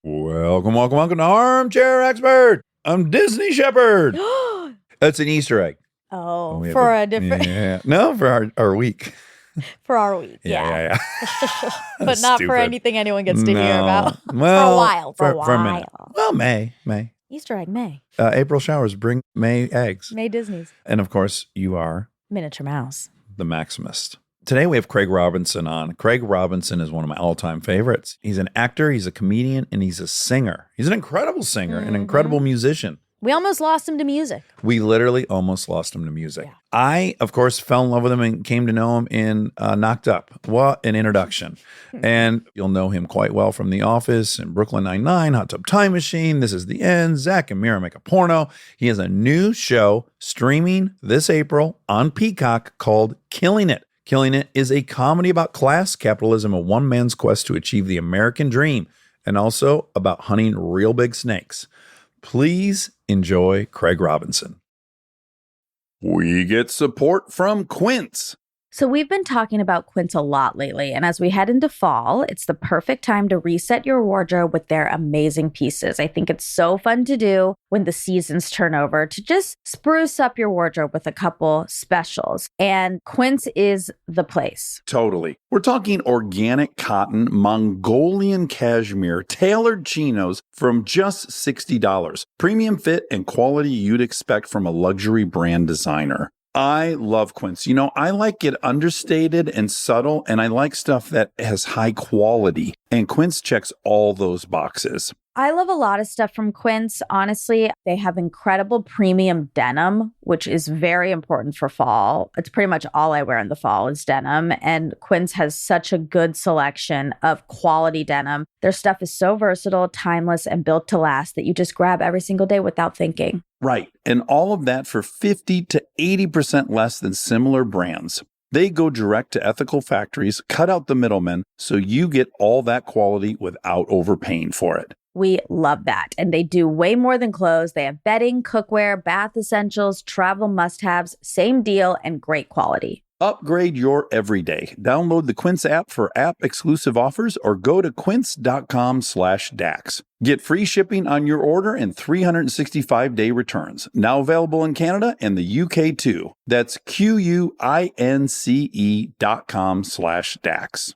Welcome to Armchair Expert. I'm Disney Shepherd. That's an Easter egg. Oh, for a different... Yeah. No, for our week. For our week, Yeah. But not for anything anyone gets to hear about. Well, for a while. For a minute. Well, May. Easter egg, May. April showers bring May eggs. May Disney's. And of course, you are... Miniature Mouse. The Maximist. Today we have Craig Robinson on. Craig Robinson is one of my all-time favorites. He's an actor, he's a comedian, and he's a singer. He's an incredible singer, an incredible musician. We almost lost him to music. We literally almost lost him to music. Yeah. I, of course, fell in love with him and came to know him in Knocked Up. What an introduction. And you'll know him quite well from The Office and Brooklyn Nine-Nine, Hot Tub Time Machine, This Is the End, Zach and Mira Make a Porno. He has a new show streaming this April on Peacock called Killing It. Killing It is a comedy about class, capitalism, and one man's quest to achieve the American dream, and also about hunting real big snakes. Please enjoy Craig Robinson. We get support from Quince. So we've been talking about Quince a lot lately, and as we head into fall, it's the perfect time to reset your wardrobe with their amazing pieces. I think it's so fun to do when the seasons turn over to just spruce up your wardrobe with a couple specials, and Quince is the place. Totally. We're talking organic cotton, Mongolian cashmere, tailored chinos from just $60. Premium fit and quality you'd expect from a luxury brand designer. I love Quince. You know, I like it understated and subtle, and I like stuff that has high quality. And Quince checks all those boxes. I love a lot of stuff from Quince. Honestly, they have incredible premium denim, which is very important for fall. It's pretty much all I wear in the fall is denim. And Quince has such a good selection of quality denim. Their stuff is so versatile, timeless, and built to last that you just grab every single day without thinking. Right. And all of that for 50 to 80% less than similar brands. They go direct to ethical factories, cut out the middlemen, so you get all that quality without overpaying for it. We love that. And they do way more than clothes. They have bedding, cookware, bath essentials, travel must-haves, same deal, and great quality. Upgrade your everyday. Download the Quince app for app-exclusive offers or go to quince.com/Dax. Get free shipping on your order and 365-day returns. Now available in Canada and the UK too. That's QUINCE.com/Dax.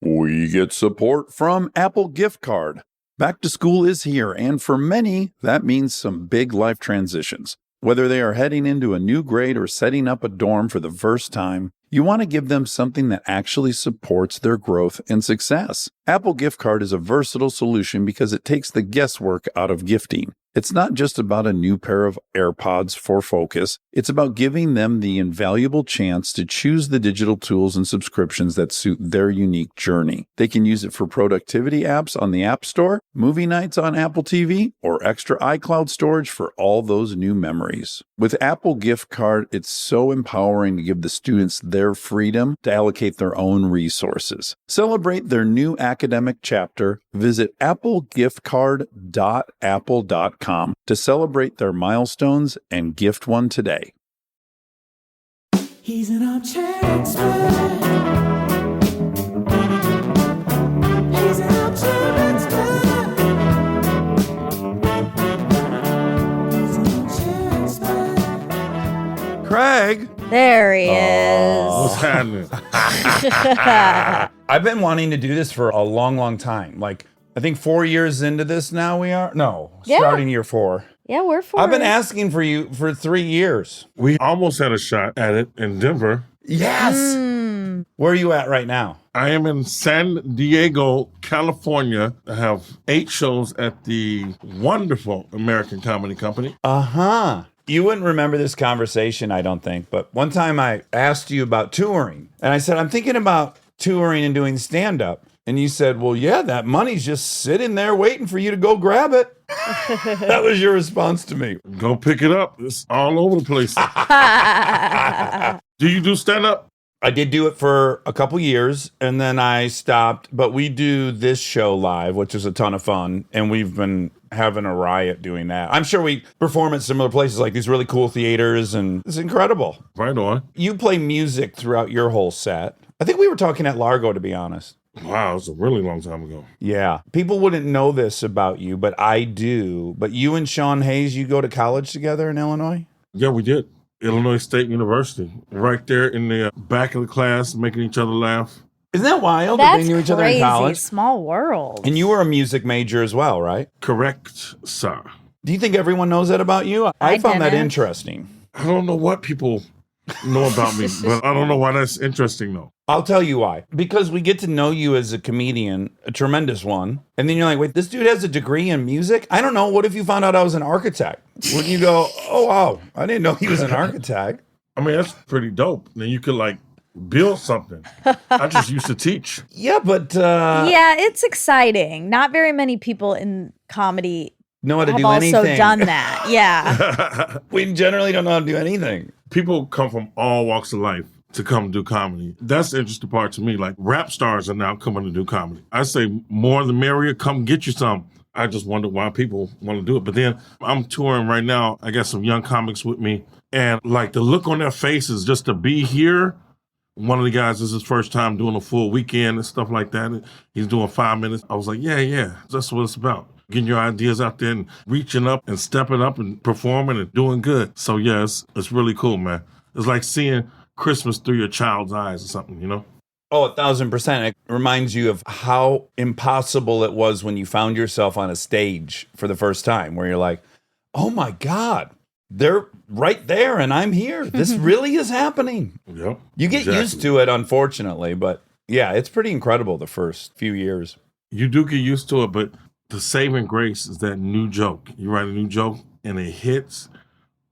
We get support from Apple Gift Card. Back to school is here, and for many, that means some big life transitions. Whether they are heading into a new grade or setting up a dorm for the first time, you want to give them something that actually supports their growth and success. Apple Gift Card is a versatile solution because it takes the guesswork out of gifting. It's not just about a new pair of AirPods for focus. It's about giving them the invaluable chance to choose the digital tools and subscriptions that suit their unique journey. They can use it for productivity apps on the App Store, movie nights on Apple TV, or extra iCloud storage for all those new memories. With Apple Gift Card, it's so empowering to give the students their freedom to allocate their own resources. Celebrate their new academic chapter. Visit applegiftcard.apple.com to celebrate their milestones and gift one today. He's an armchair expert. He's an armchair expert. He's an armchair expert. Craig! There he is. What's happening? I've been wanting to do this for a long time. Like, I think 4 years into this now we are. No, Yeah. starting year 4. Yeah, we're for I've been it. asking for you for 3 years. We almost had a shot at it in Denver. Yes. Where are you at right now? I am in San Diego, California. I have 8 shows at the wonderful American Comedy Company. Uh-huh. You wouldn't remember this conversation, I don't think, but one time I asked you about touring, and I said, I'm thinking about touring and doing stand-up. And you said, well, yeah, that money's just sitting there waiting for you to go grab it. That was your response to me. Go pick it up. It's all over the place. Do you do stand-up? I did do it for a couple years, and then I stopped. But we do this show live, which is a ton of fun, and we've been having a riot doing that. I'm sure we perform at similar places, like these really cool theaters, and it's incredible. Right on. You play music throughout your whole set. I think we were talking at Largo, to be honest. Wow, it's a really long time ago. Yeah. People wouldn't know this about you, but I do. But you and Sean Hayes, you go to college together in Illinois? Yeah, we did. Illinois State University, right there in the back of the class, making each other laugh. Isn't that wild that That's they knew each other crazy. in college? Small world. And you were a music major as well, right? Correct, sir. Do you think everyone knows that about you? I found that didn't. interesting. I don't know what people know about me, but I don't know why that's interesting, though. I'll tell you why. Because we get to know you as a comedian, a tremendous one. And then you're like, wait, this dude has a degree in music? I don't know. What if you found out I was an architect? Wouldn't you go, oh, wow, I didn't know he was an architect? I mean, that's pretty dope. Then you could, like, build something. I just used to teach. Yeah, but Yeah, it's exciting. Not very many people in comedy know how to have do also anything. done that. Yeah. We generally don't know how to do anything. People come from all walks of life to come do comedy. That's the interesting part to me. Like, rap stars are now coming to do comedy. I say more the merrier. Come get you some. I just wonder why people want to do it. But then I'm touring right now. I got some young comics with me. And, like, the look on their faces just to be here. One of the guys, this is his first time doing a full weekend and stuff like that. He's doing 5 minutes. I was like, yeah, that's what it's about. Getting your ideas out there and reaching up and stepping up and performing and doing good. So, yeah, it's really cool, man. It's like seeing Christmas through your child's eyes or something, you know? Oh, 1,000%. It reminds you of how impossible it was when you found yourself on a stage for the first time, where you're like, oh my God, they're right there and I'm here. This really is happening. Yep. You get used to it, unfortunately, but yeah, it's pretty incredible the first few years. You do get used to it, but the saving grace is that new joke. You write a new joke and it hits.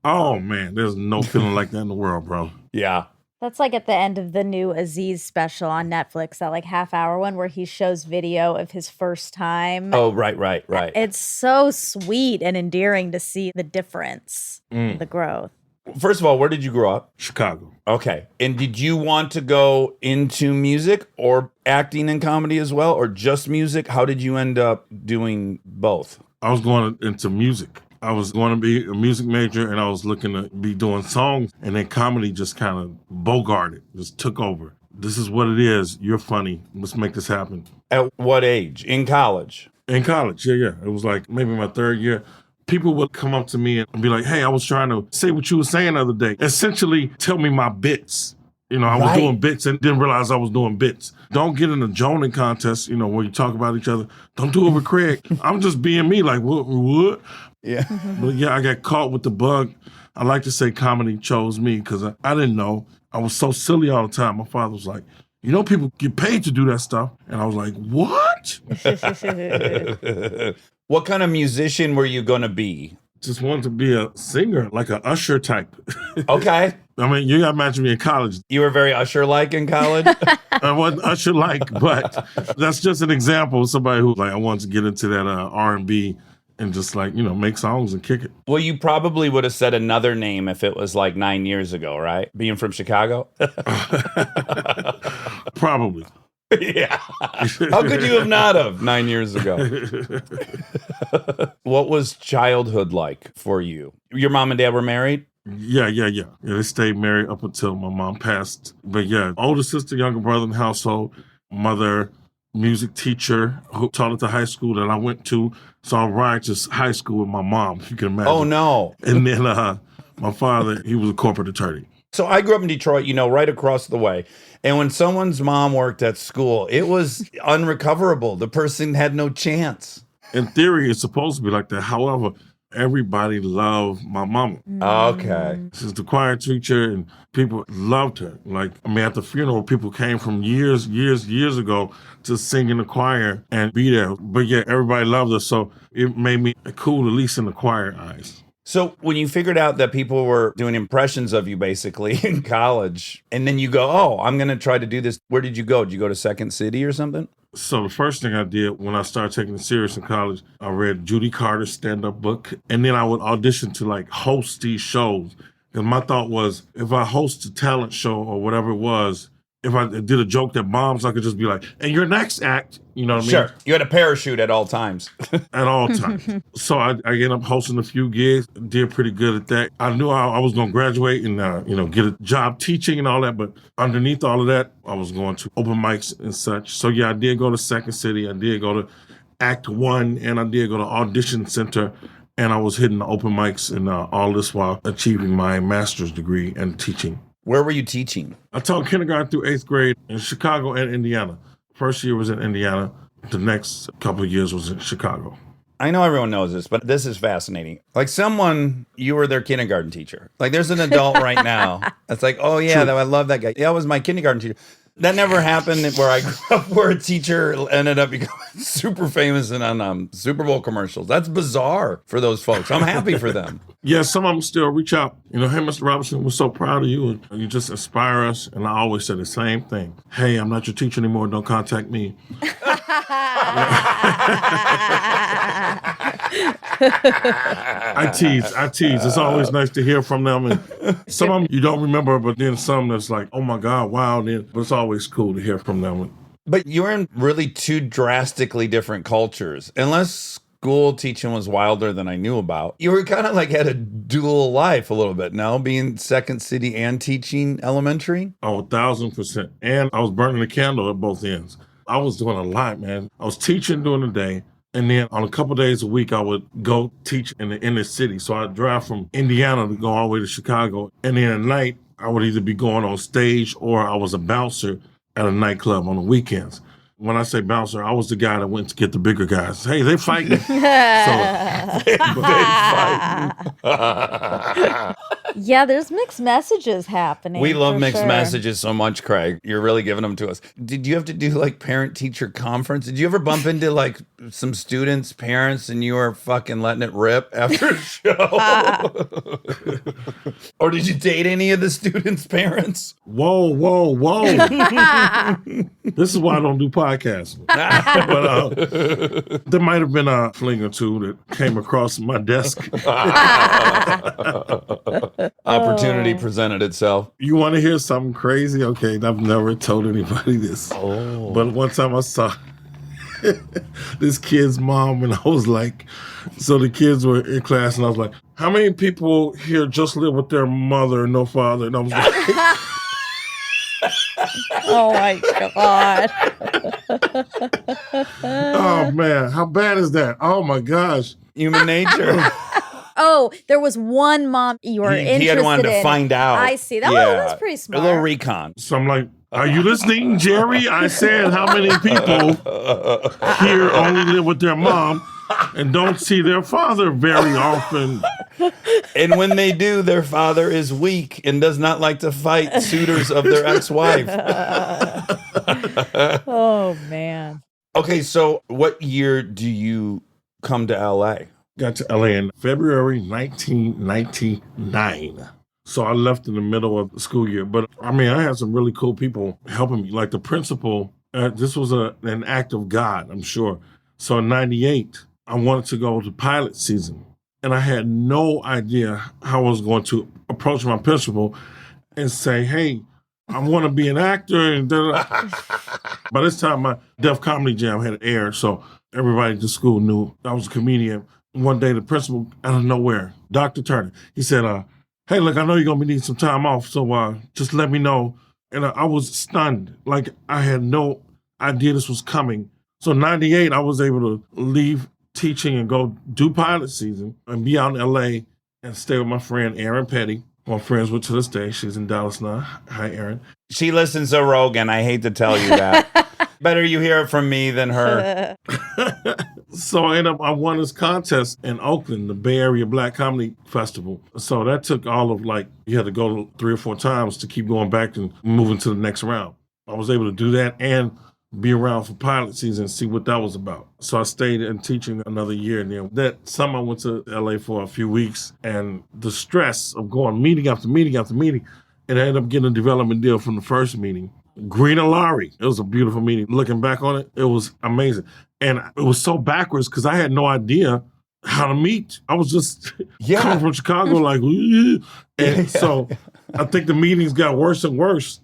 Oh, man, there's no feeling like that in the world, bro. Yeah. That's like at the end of the new Aziz special on Netflix, that like half-hour one where he shows video of his first time. Oh, right. It's so sweet and endearing to see the difference, the growth. First of all, where did you grow up? Chicago. Okay. And did you want to go into music or acting and comedy as well, or just music? How did you end up doing both? I was going into music. I was going to be a music major, and I was looking to be doing songs, and then comedy just kind of bogarted, just took over. This is what it is. You're funny. Let's make this happen. At what age? In college? In college, yeah. It was like maybe my third year. People would come up to me and be like, hey, I was trying to say what you were saying the other day. Essentially, tell me my bits. You know, I was doing bits and didn't realize I was doing bits. Don't get in a joning contest, you know, where you talk about each other. Don't do it with Craig. I'm just being me, like, what? Yeah. But yeah, I got caught with the bug. I like to say comedy chose me because I didn't know. I was so silly all the time. My father was like, you know, people get paid to do that stuff. And I was like, what? What kind of musician were you going to be? Just wanted to be a singer, like an Usher type. Okay. I mean, you got to imagine me in college. You were very Usher-like in college? I wasn't Usher-like, but that's just an example of somebody who, like, I wanted to get into that R&B and just, like, you know, make songs and kick it. Well, you probably would have said another name if it was like 9 years ago, right? Being from Chicago? Probably. Yeah. How could you have not have 9 years ago? What was childhood like for you? Your mom and dad were married? Yeah. They stayed married up until my mom passed. But yeah, older sister, younger brother in the household, mother, music teacher who taught at the high school that I went to. So I ride to high school with my mom, if you can imagine. Oh, no. And then my father, he was a corporate attorney. So I grew up in Detroit, you know, right across the way. And when someone's mom worked at school, it was unrecoverable. The person had no chance. In theory, it's supposed to be like that. However, everybody loved my mama. Okay. She's the choir teacher, and people loved her. Like, I mean, at the funeral, people came from years ago to sing in the choir and be there. But yeah, everybody loved her, so it made me cool, at least in the choir eyes. So when you figured out that people were doing impressions of you basically in college, and then you go, oh, I'm going to try to do this. Where did you go? Did you go to Second City or something? So the first thing I did when I started taking it serious in college, I read Judy Carter's stand-up book, and then I would audition to like host these shows. And my thought was, if I host a talent show or whatever it was, if I did a joke that bombs, I could just be like, and your next act, you know what I mean? Sure. You had a parachute at all times. At all times. So I ended up hosting a few gigs, did pretty good at that. I knew I was going to graduate and, get a job teaching and all that. But underneath all of that, I was going to open mics and such. So yeah, I did go to Second City. I did go to Act One, and I did go to Audition Center. And I was hitting the open mics and all this while achieving my master's degree in teaching. Where were you teaching? I taught kindergarten through 8th grade in Chicago and Indiana. First year was in Indiana. The next couple of years was in Chicago. I know everyone knows this, but this is fascinating. Like you were their kindergarten teacher. Like there's an adult right now. It's like, oh yeah, I love that guy. Yeah, that was my kindergarten teacher. That never happened where I grew up, where a teacher ended up becoming super famous and on Super Bowl commercials. That's bizarre for those folks. I'm happy for them. Yeah, some of them still reach out. Hey, Mr. Robinson, we're so proud of you. And you just inspire us. And I always say the same thing. Hey, I'm not your teacher anymore. Don't contact me. I tease. It's always nice to hear from them. And some of them you don't remember, but then some that's like, oh my God, wow. But it's always cool to hear from them. But you're in really two drastically different cultures. Unless school teaching was wilder than I knew about, you were kind of like had a dual life a little bit, no? Being Second City and teaching elementary? Oh, 1,000%. And I was burning the candle at both ends. I was doing a lot, man. I was teaching during the day. And then on a couple days a week, I would go teach in the inner city. So I'd drive from Indiana to go all the way to Chicago. And then at night, I would either be going on stage or I was a bouncer at a nightclub on the weekends. When I say bouncer, I was the guy that went to get the bigger guys. Hey, they're fighting. Yeah, there's mixed messages happening. We love for mixed sure. messages so much, Craig. You're really giving them to us. Did you have to do like parent-teacher conference? Did you ever bump into like some students' parents and you were fucking letting it rip after a show? Or did you date any of the students' parents? Whoa. This is why I don't do podcasts. But there might have been a fling or two that came across my desk. Opportunity presented itself. You want to hear something crazy? Okay, I've never told anybody this. But one time I saw this kid's mom, and I was like, so the kids were in class, and I was like, how many people here just live with their mother and no father? And I was like, Oh my God. oh man, how bad is that? Oh my gosh. Human nature. Oh, there was one mom you were interested in. He had wanted to find out. I see. That's pretty smart. A little recon. So I'm like, are you listening, Jerry? I said how many people here only live with their mom and don't see their father very often. And when they do, their father is weak and does not like to fight suitors of their ex-wife. Oh, man. Okay, so what year do you come to LA? Got to LA in February 1999. So I left in the middle of the school year. But I mean, I had some really cool people helping me. Like the principal, this was an act of God, I'm sure. So in 98, I wanted to go to pilot season. And I had no idea how I was going to approach my principal and say, hey, I want to be an actor. And by this time, my Def Comedy Jam had aired. So everybody at the school knew I was a comedian. One day, the principal, out of nowhere, Dr. Turner, he said, hey, look, I know you're going to be needing some time off, so just let me know. And I was stunned. Like, I had no idea this was coming. So 98, I was able to leave teaching and go do pilot season and be out in L.A. and stay with my friend, Erin Petty. I'm friends with to this day. She's in Dallas now. Hi, Erin. She listens to Rogan. I hate to tell you that. Better you hear it from me than her. So I won this contest in Oakland, the Bay Area Black Comedy Festival. So that took you had to go 3 or 4 times to keep going back and moving to the next round. I was able to do that and be around for pilot season and see what that was about. So I stayed in teaching another year. And then that summer I went to LA for a few weeks, and the stress of going meeting after meeting after meeting, and I ended up getting a development deal from the first meeting. Green Laurie. It was a beautiful meeting. Looking back on it, it was amazing. And it was so backwards because I had no idea how to meet. I was just coming from Chicago like, and so I think the meetings got worse and worse.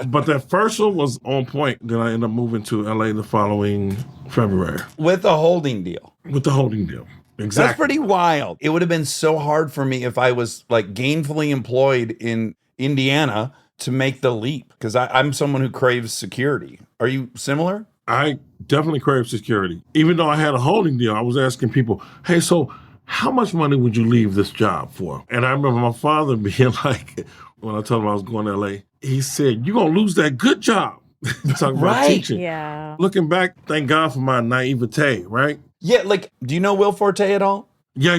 But that first one was on point. Then I ended up moving to LA the following February With a holding deal. with the holding deal. Exactly. That's pretty wild. It would have been so hard for me if I was like gainfully employed in Indiana to make the leap because I'm someone who craves security. Are you similar? I definitely crave security. Even though I had a holding deal, I was asking people, hey, so how much money would you leave this job for? And I remember my father being like, when I told him I was going to LA, he said, you're going to lose that good job. Talking about Right. teaching. Yeah. Looking back, thank God for my naivete, right? Yeah, like, do you know Will Forte at all? Yeah.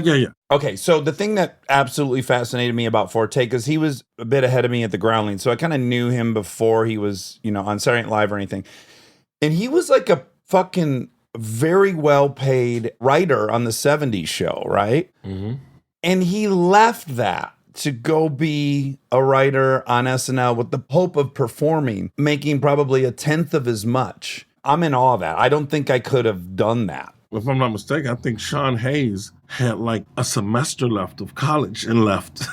Okay, so the thing that absolutely fascinated me about Forte, because he was a bit ahead of me at the Groundlings, so I kind of knew him before he was, on Saturday Night Live or anything. And he was like a fucking very well-paid writer on the 70s show, right? Mm-hmm. And he left that to go be a writer on SNL with the hope of performing, making probably a tenth of as much. I'm in awe of that. I don't think I could have done that. If I'm not mistaken, I think Sean Hayes had like a semester left of college and left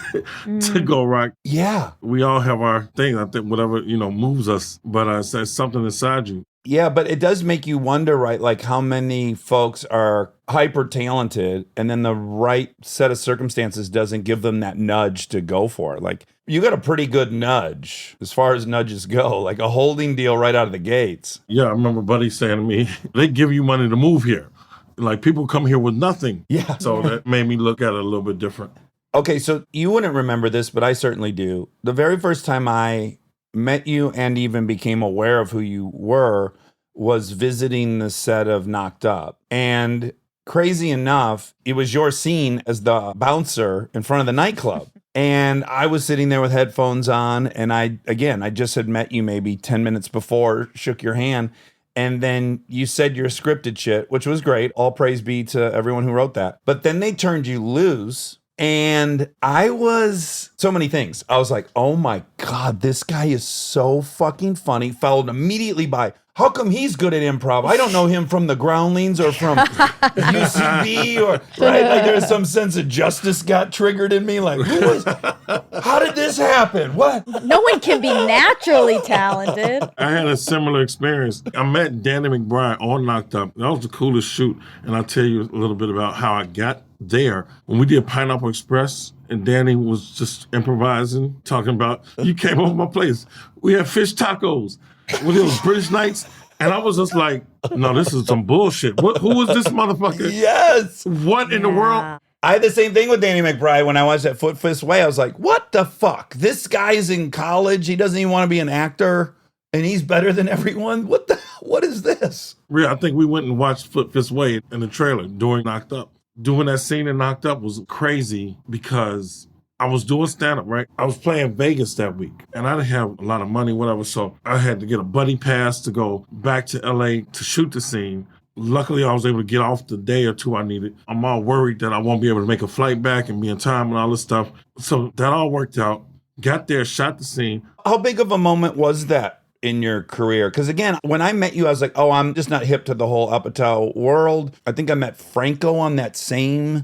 to go right. Yeah. We all have our thing. I think whatever, moves us, but there's something inside you. Yeah, but it does make you wonder, right? Like how many folks are hyper talented and then the right set of circumstances doesn't give them that nudge to go for it. Like you got a pretty good nudge as far as nudges go, like a holding deal right out of the gates. Yeah, I remember Buddy saying to me, they give you money to move here. Like people come here with nothing. Yeah. So that made me look at it a little bit different. Okay, so you wouldn't remember this, but I certainly do. The very first time I met you and even became aware of who you were was visiting the set of Knocked Up. And crazy enough, it was your scene as the bouncer in front of the nightclub. And I was sitting there with headphones on, and I just had met you maybe 10 minutes before, shook your hand, and then you said your scripted shit, which was great. All praise be to everyone who wrote that. But then they turned you loose. And I was so many things. I was like, oh my God, this guy is so fucking funny. Followed immediately by, how come he's good at improv? I don't know him from the Groundlings or from UCB or right. Like there's some sense of justice got triggered in me. Like, how did this happen? What? No one can be naturally talented. I had a similar experience. I met Danny McBride on Knocked Up. That was the coolest shoot. And I'll tell you a little bit about how I got there. When we did Pineapple Express and Danny was just improvising, talking about, you came over my place. We had fish tacos. With those British nights. And I was just like, no, this is some bullshit. Who is this motherfucker? Yes. What in the world? I had the same thing with Danny McBride when I watched that Foot Fist Way. I was like, what the fuck? This guy's in college. He doesn't even want to be an actor. And he's better than everyone. What is this? Yeah, I think we went and watched Foot Fist Way in the trailer during Knocked Up. Doing that scene in Knocked Up was crazy because I was doing stand-up, right? I was playing Vegas that week, and I didn't have a lot of money, whatever, so I had to get a buddy pass to go back to LA to shoot the scene. Luckily, I was able to get off the day or two I needed. I'm all worried that I won't be able to make a flight back and be in time and all this stuff. So that all worked out. Got there, shot the scene. How big of a moment was that in your career? Because again, when I met you, I was like, oh, I'm just not hip to the whole Apatow world. I think I met Franco on that same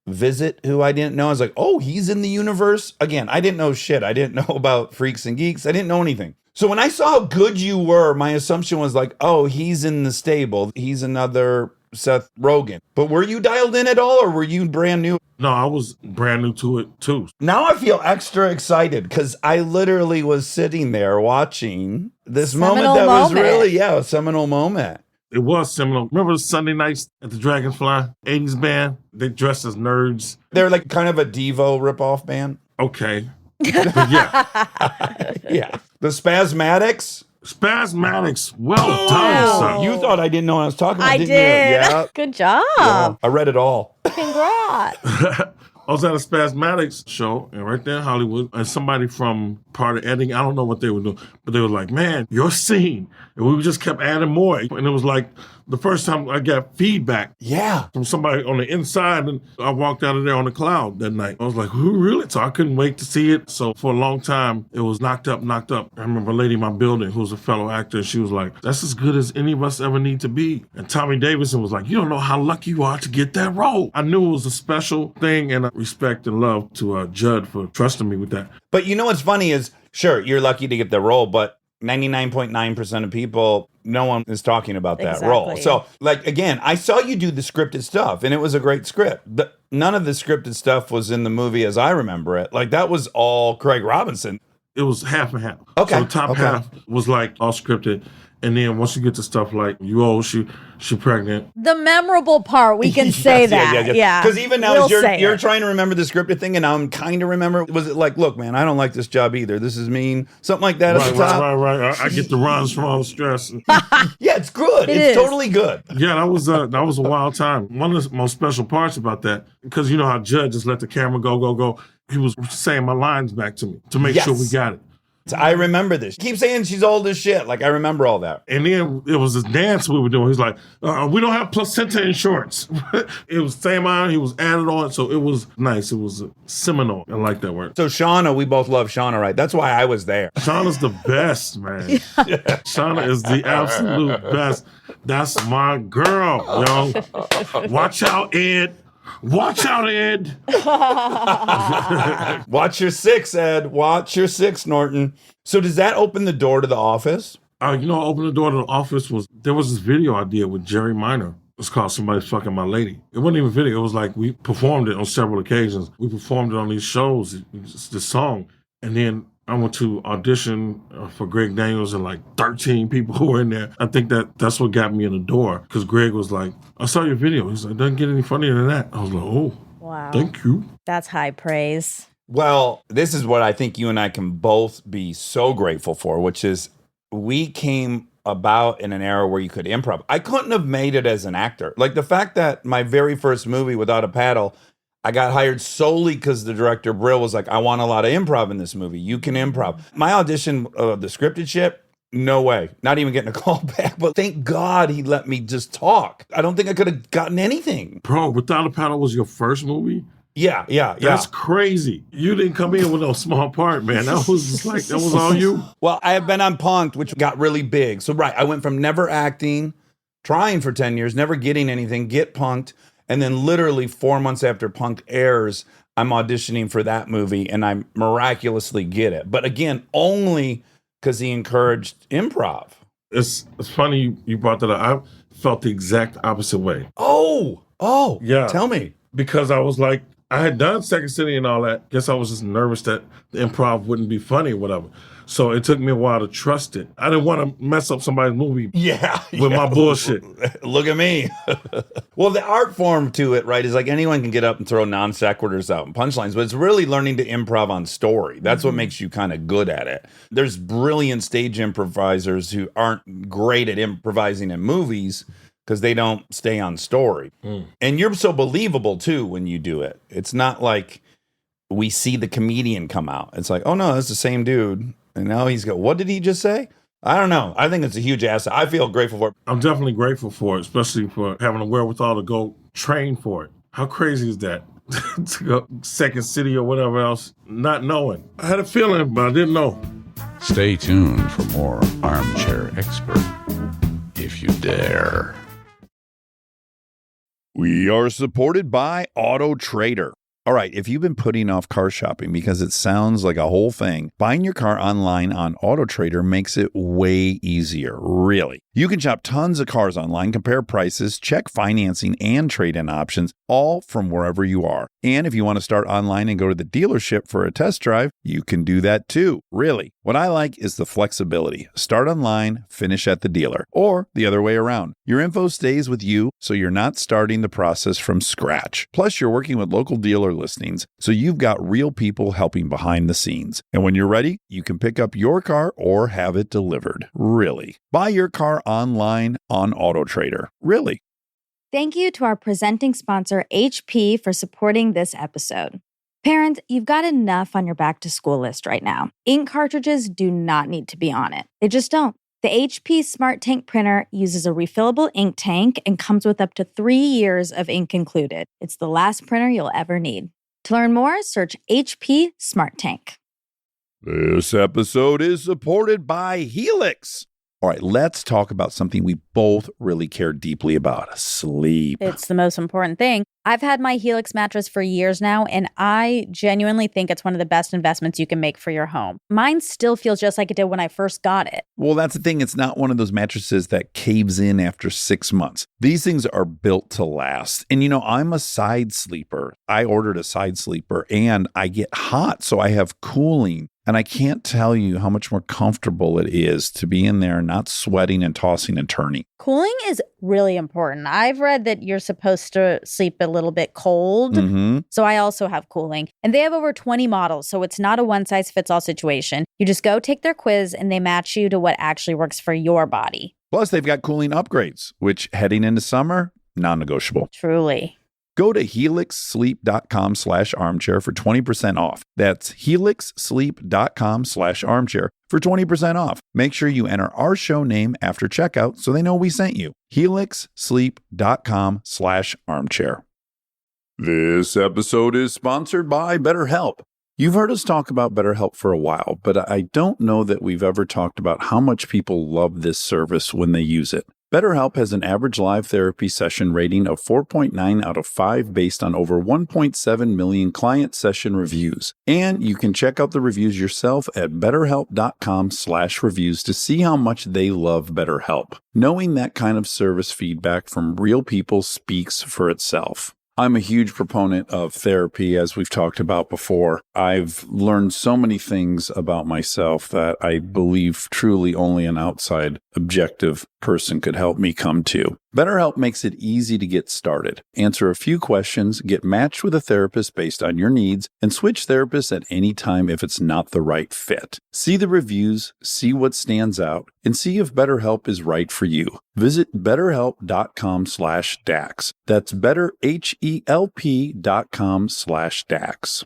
visit who I didn't know. I was like, oh, he's in the universe. Again, I didn't know shit. I didn't know about Freaks and Geeks. I didn't know anything. So when I saw how good you were, my assumption was like, oh, he's in the stable. He's another Seth Rogen. But were you dialed in at all or were you brand new? No, I was brand new to it too. Now I feel extra excited because I literally was sitting there watching this moment Seminal that was moment. really, a seminal moment. It was seminal. Remember the Sunday nights at the Dragonfly 80s band? They dressed as nerds. They're like kind of a Devo ripoff band. Okay. But yeah. Yeah. The Spasmatics. Spasmatics. Well done, son. You thought I didn't know what I was talking about, I didn't did. you? Yeah. Good job. Yeah. I read it all. Congrats. I was at a Spasmatics show, and right there in Hollywood, and somebody from part of editing, I don't know what they were doing, but they were like, man, your scene. And we just kept adding more. And it was like the first time I got feedback Yeah. from somebody on the inside, and I walked out of there on the cloud that night. I was like, who really? So I couldn't wait to see it. So for a long time, it was knocked up. I remember a lady in my building who was a fellow actor, and she was like, that's as good as any of us ever need to be. And Tommy Davidson was like, you don't know how lucky you are to get that role. I knew it was a special thing, and I respect and love to Judd for trusting me with that. But you know what's funny is Sure, you're lucky to get the role, but 99.9% of people, no one is talking about that role. Exactly. So, like, again, I saw you do the scripted stuff, and it was a great script. None of the scripted stuff was in the movie as I remember it. Like, that was all Craig Robinson. It was half and half. Okay, So the top okay. half was like all scripted. And then once you get to stuff like you old, she pregnant. The memorable part, we can say that. Yeah. Because even now, We'll as you're say it. trying to remember the scripted thing, and I'm kind of remember, was it like, look, man, I don't like this job either. This is mean. Something like that at the top. Right. I get the runs from all the stress. Yeah, it's good. It It's is. totally good. Yeah, that was a wild time. One of the most special parts about that, because you know how judges let the camera go. He was saying my lines back to me to make sure we got it. So I remember this. Keep saying she's old as shit. Like, I remember all that. And then it was this dance we were doing. He's like, we don't have placenta insurance. It was same on. He was added on. So it was nice. It was seminal. I like that word. So Shauna, we both love Shauna, right? That's why I was there. Shauna's the best, man. Shauna is the absolute best. That's my girl, yo. Watch out, Ed. Watch out, Ed. Watch your six, Ed. Watch your six, Norton. So does that open the door to The Office? Open the door to The Office there was this video I did with Jerry Minor. It's called Somebody's Fucking My Lady. It wasn't even a video. It was like we performed it on several occasions. We performed it on these shows, it's the song. And then I went to audition for Greg Daniels and like 13 people who were in there. I think that's what got me in the door because Greg was like, I saw your video. He's like, it doesn't get any funnier than that. I was like, oh, Wow. thank you. That's high praise. Well, this is what I think you and I can both be so grateful for, which is we came about in an era where you could improv. I couldn't have made it as an actor. Like the fact that my very first movie, Without a Paddle, I got hired solely because the director, Brill, was like, I want a lot of improv in this movie. You can improv. My audition of the scripted shit, no way. Not even getting a call back. But thank God he let me just talk. I don't think I could have gotten anything. Bro, Without a Paddle was your first movie? Yeah. That's crazy. You didn't come in with no small part, man. That was just like, that was all you. Well, I have been on Punk'd, which got really big. So, right, I went from never acting, trying for 10 years, never getting anything, get Punk'd, and then literally 4 months after Punk'd airs, I'm auditioning for that movie, and I miraculously get it. But again, only because he encouraged improv. It's funny you brought that up. I felt the exact opposite way. Oh, Yeah. Tell me. Because I was like, I had done Second City and all that. Guess I was just nervous that the improv wouldn't be funny or whatever. So it took me a while to trust it. I didn't want to mess up somebody's movie with my bullshit. Look at me. Well, the art form to it, right, is like anyone can get up and throw non sequiturs out and punchlines, but it's really learning to improv on story. That's what makes you kind of good at it. There's brilliant stage improvisers who aren't great at improvising in movies because they don't stay on story. And you're so believable, too, when you do it. It's not like we see the comedian come out. It's like, oh, no, that's the same dude. And now he's go, what did he just say? I don't know. I think it's a huge asset. I feel grateful for it. I'm definitely grateful for it, especially for having the wherewithal to go train for it. How crazy is that? To go Second City or whatever else, not knowing. I had a feeling, but I didn't know. Stay tuned for more Armchair Expert, if you dare. We are supported by Auto Trader. All right, if you've been putting off car shopping because it sounds like a whole thing, buying your car online on Auto Trader makes it way easier, really. You can shop tons of cars online, compare prices, check financing and trade-in options, all from wherever you are. And if you want to start online and go to the dealership for a test drive, you can do that too, really. What I like is the flexibility. Start online, finish at the dealer, or the other way around. Your info stays with you, so you're not starting the process from scratch. Plus, you're working with local dealer listings, so you've got real people helping behind the scenes. And when you're ready, you can pick up your car or have it delivered. Really. Buy your car online on Auto Trader. Really. Thank you to our presenting sponsor, HP, for supporting this episode. Parents, you've got enough on your back-to-school list right now. Ink cartridges do not need to be on it. They just don't. The HP Smart Tank printer uses a refillable ink tank and comes with up to 3 years of ink included. It's the last printer you'll ever need. To learn more, search HP Smart Tank. This episode is supported by Helix. All right, let's talk about something we both really care deeply about: sleep. It's the most important thing. I've had my Helix mattress for years now, and I genuinely think it's one of the best investments you can make for your home. Mine still feels just like it did when I first got it. Well, that's the thing. It's not one of those mattresses that caves in after 6 months. These things are built to last. And I'm a side sleeper. I ordered a side sleeper and I get hot, so I have cooling. And I can't tell you how much more comfortable it is to be in there not sweating and tossing and turning. Cooling is really important. I've read that you're supposed to sleep a little bit cold. So I also have cooling. And they have over 20 models, so it's not a one-size-fits-all situation. You just go take their quiz and they match you to what actually works for your body. Plus, they've got cooling upgrades, which heading into summer, non-negotiable. Truly. Go to helixsleep.com/armchair for 20% off. That's helixsleep.com/armchair for 20% off. Make sure you enter our show name after checkout so they know we sent you. helixsleep.com/armchair. This episode is sponsored by BetterHelp. You've heard us talk about BetterHelp for a while, but I don't know that we've ever talked about how much people love this service when they use it. BetterHelp has an average live therapy session rating of 4.9 out of 5 based on over 1.7 million client session reviews. And you can check out the reviews yourself at betterhelp.com/reviews to see how much they love BetterHelp. Knowing that kind of service feedback from real people speaks for itself. I'm a huge proponent of therapy, as we've talked about before. I've learned so many things about myself that I believe truly only an outside, objective person could help me come to. BetterHelp makes it easy to get started. Answer a few questions, get matched with a therapist based on your needs, and switch therapists at any time if it's not the right fit. See the reviews, see what stands out, and see if BetterHelp is right for you. Visit betterhelp.com/Dax. That's betterhelp.com/Dax.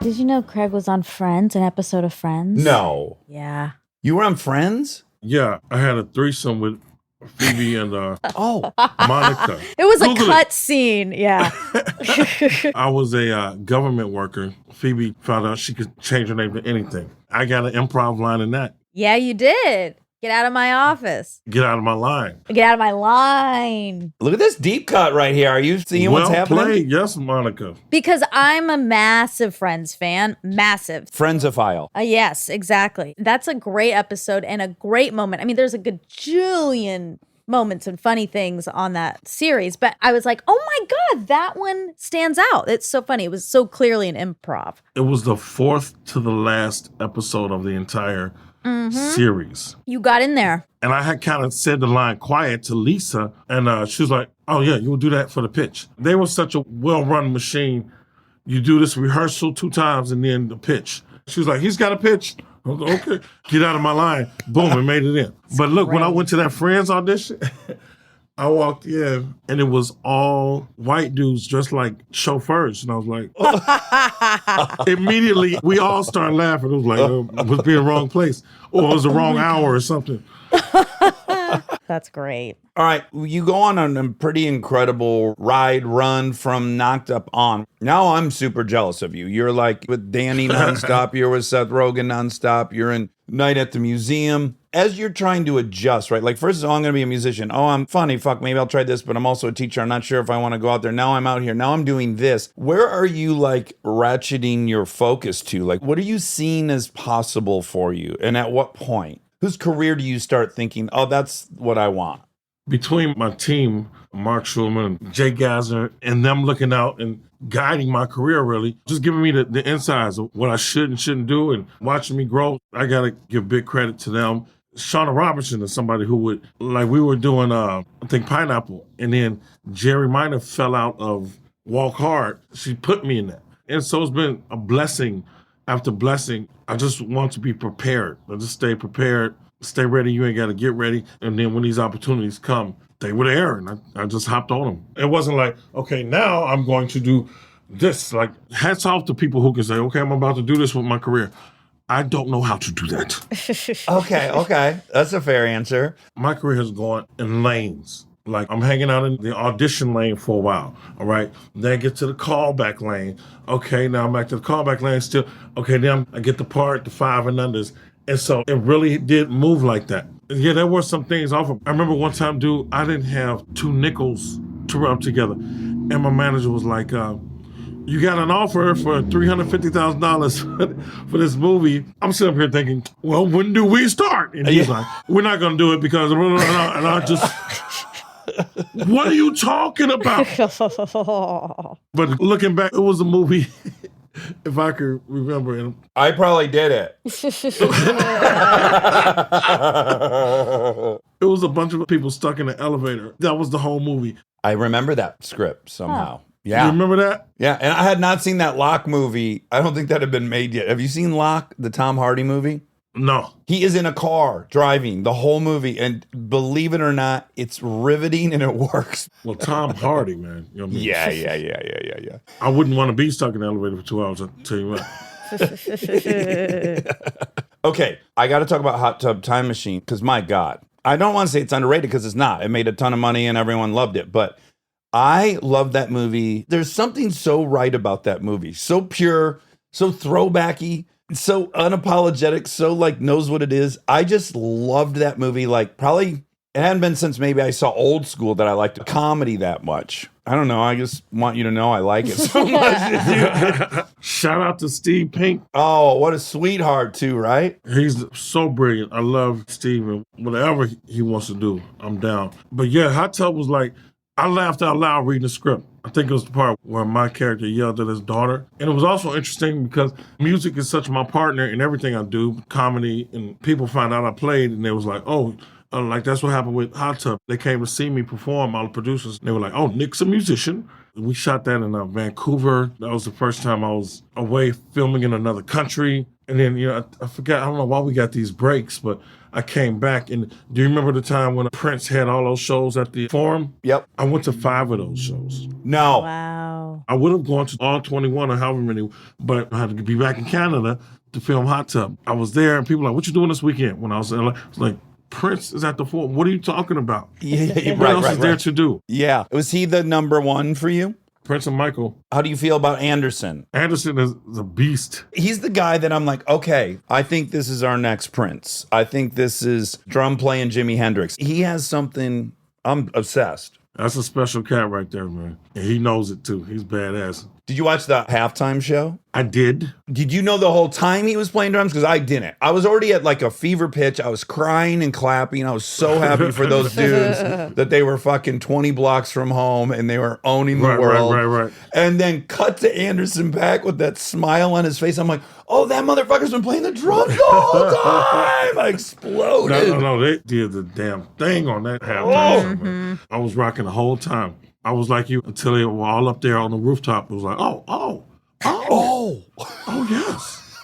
Did you know Craig was on Friends, an episode of Friends? No. Yeah. You were on Friends? Yeah, I had a threesome with Phoebe and Oh. Monica. It was Google a cut scene. Yeah. I was a government worker. Phoebe found out she could change her name to anything. I got an improv line in that. Yeah, you did. Get out of my office. Get out of my line. Get out of my line. Look at this deep cut right here. Are you seeing what's happening? Well played. Yes, Monica. Because I'm a massive Friends fan. Massive. Friendsophile. Yes, exactly. That's a great episode and a great moment. I mean, there's a gajillion moments and funny things on that series, but I was like, oh my God, that one stands out. It's so funny. It was so clearly an improv. It was the fourth to the last episode of the entire series. You got in there. And I had kind of said the line quiet to Lisa, and she was like, oh yeah, you'll do that for the pitch. They were such a well-run machine. You do this rehearsal 2 times and then the pitch. She was like, he's got a pitch. I was like, okay, get out of my line. Boom, and made it in. But look, when I went to that Friends audition, I walked in and it was all white dudes dressed like chauffeurs. And I was like, immediately we all started laughing. It was like, must be in the wrong place or it was the wrong hour or something. That's great. All right, you go on a pretty incredible run from Knocked Up on. Now I'm super jealous of you. You're like with Danny nonstop. You're with Seth Rogen nonstop. You're in Night at the Museum. As you're trying to adjust, right? Like, first of all, I'm going to be a musician. Oh, I'm funny. Fuck, maybe I'll try this, but I'm also a teacher. I'm not sure if I want to go out there. Now I'm out here. Now I'm doing this. Where are you, like, ratcheting your focus to? Like, what are you seeing as possible for you? And at what point? Whose career do you start thinking, oh, that's what I want? Between my team, Mark Schulman, Jay Gazer, and them looking out and guiding my career, really, just giving me the insides of what I should and shouldn't do and watching me grow, I got to give big credit to them. Shauna Robinson is somebody who would, like we were doing, I think, Pineapple, and then Jerry Minor fell out of Walk Hard. She put me in that. And so it's been a blessing after blessing. I just want to be prepared. I just stay prepared, stay ready. You ain't got to get ready. And then when these opportunities come, they were there, and I just hopped on them. It wasn't like, okay, now I'm going to do this. Like, hats off to people who can say, okay, I'm about to do this with my career. I don't know how to do that. Okay. That's a fair answer. My career has gone in lanes. Like I'm hanging out in the audition lane for a while. All right. Then I get to the callback lane. Okay, now I'm back to the callback lane still. Okay, then I get the part, the 5 and unders. And so it really did move like that. Yeah, there were some things off of. I remember one time, dude, I didn't have 2 nickels to rub together. And my manager was like, you got an offer for $350,000 for this movie. I'm sitting up here thinking, well, when do we start? And he's like, we're not going to do it because, and I just, what are you talking about? But looking back, it was a movie, if I could remember. And I probably did it. it was a bunch of people stuck in the elevator. That was the whole movie. I remember that script somehow. Yeah. You remember that? Yeah, and I had not seen that Locke movie. I don't think that had been made yet. Have you seen Locke, the Tom Hardy movie? No. He is in a car driving the whole movie, and believe it or not, it's riveting and it works. Well, Tom Hardy, man. You know what I mean? Yeah. I wouldn't want to be stuck in the elevator for 2 hours, I'll tell you what. Okay, I got to talk about Hot Tub Time Machine, because my God. I don't want to say it's underrated, because it's not. It made a ton of money and everyone loved it, but I love that movie. There's something so right about that movie. So pure, so throwbacky, so unapologetic, so like knows what it is. I just loved that movie. Like probably it hadn't been since maybe I saw Old School that I liked a comedy that much. I don't know. I just want you to know I like it so much. Shout out to Steve Pink. Oh, what a sweetheart too, right? He's so brilliant. I love Steve, and whatever he wants to do, I'm down. But yeah, Hot Tub was like, I laughed out loud reading the script. I think it was the part where my character yelled at his daughter. And it was also interesting because music is such my partner in everything I do, comedy, and people found out I played, and they was like, oh, like that's what happened with Hot Tub. They came to see me perform, all the producers. They were like, oh, Nick's a musician. We shot that in Vancouver. That was the first time I was away filming in another country. And then, I forgot, I don't know why we got these breaks, but I came back. And do you remember the time when Prince had all those shows at the Forum? Yep. I went to 5 of those shows. No. Wow. I would have gone to all 21 or however many, but I had to be back in Canada to film Hot Tub. I was there, and people were like, what you doing this weekend? When I was in LA, I was like, Prince is at the Forum. What are you talking about? Yeah, What else is there to do? Yeah. Was he the number one for you? Prince and Michael. How do you feel about Anderson? Anderson is a beast. He's the guy that I'm like, okay, I think this is our next Prince. I think this is drum playing Jimi Hendrix. He has something, I'm obsessed. That's a special cat right there, man. And he knows it too. He's badass. Did you watch the halftime show? I did. Did you know the whole time he was playing drums? Because I didn't. I was already at like a fever pitch. I was crying and clapping. I was so happy for those dudes that they were fucking 20 blocks from home and they were owning the world. Right. And then cut to Anderson back with that smile on his face. I'm like, oh, that motherfucker's been playing the drums the whole time. I exploded. No. They did the damn thing on that halftime show, man. I was rocking the whole time. I was like you until they were all up there on the rooftop. It was like, oh, yes.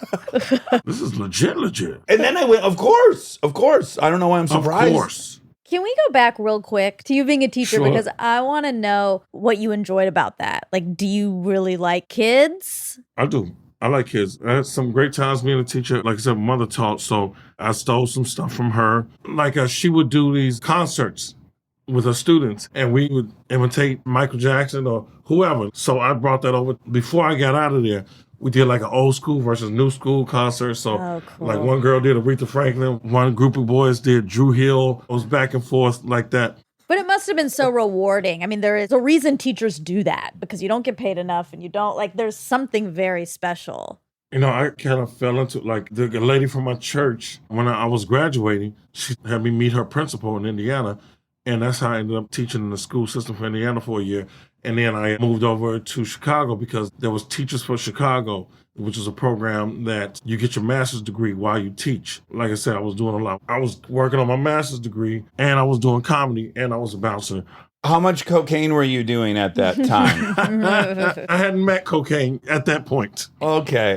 This is legit. And then I went, of course. I don't know why I'm surprised. Of course. Can we go back real quick to you being a teacher? Sure. Because I want to know what you enjoyed about that. Like, do you really like kids? I do. I like kids. I had some great times being a teacher. Like I said, my mother taught, so I stole some stuff from her. Like she would do these concerts with her students, and we would imitate Michael Jackson or whoever. So I brought that over. Before I got out of there, we did like an old school versus new school concert. So cool. like one girl did Aretha Franklin, one group of boys did Drew Hill. It was back and forth like that. But it must have been so rewarding. I mean, there is a reason teachers do that, because you don't get paid enough and you don't, like, there's something very special. I kind of fell into, like, the lady from my church, when I was graduating, she had me meet her principal in Indiana. And that's how I ended up teaching in the school system for Indiana for a year. And then I moved over to Chicago because there was Teachers for Chicago, which is a program that you get your master's degree while you teach. Like I said, I was doing a lot. I was working on my master's degree, and I was doing comedy, and I was a bouncer. How much cocaine were you doing at that time? I hadn't met cocaine at that point. Okay.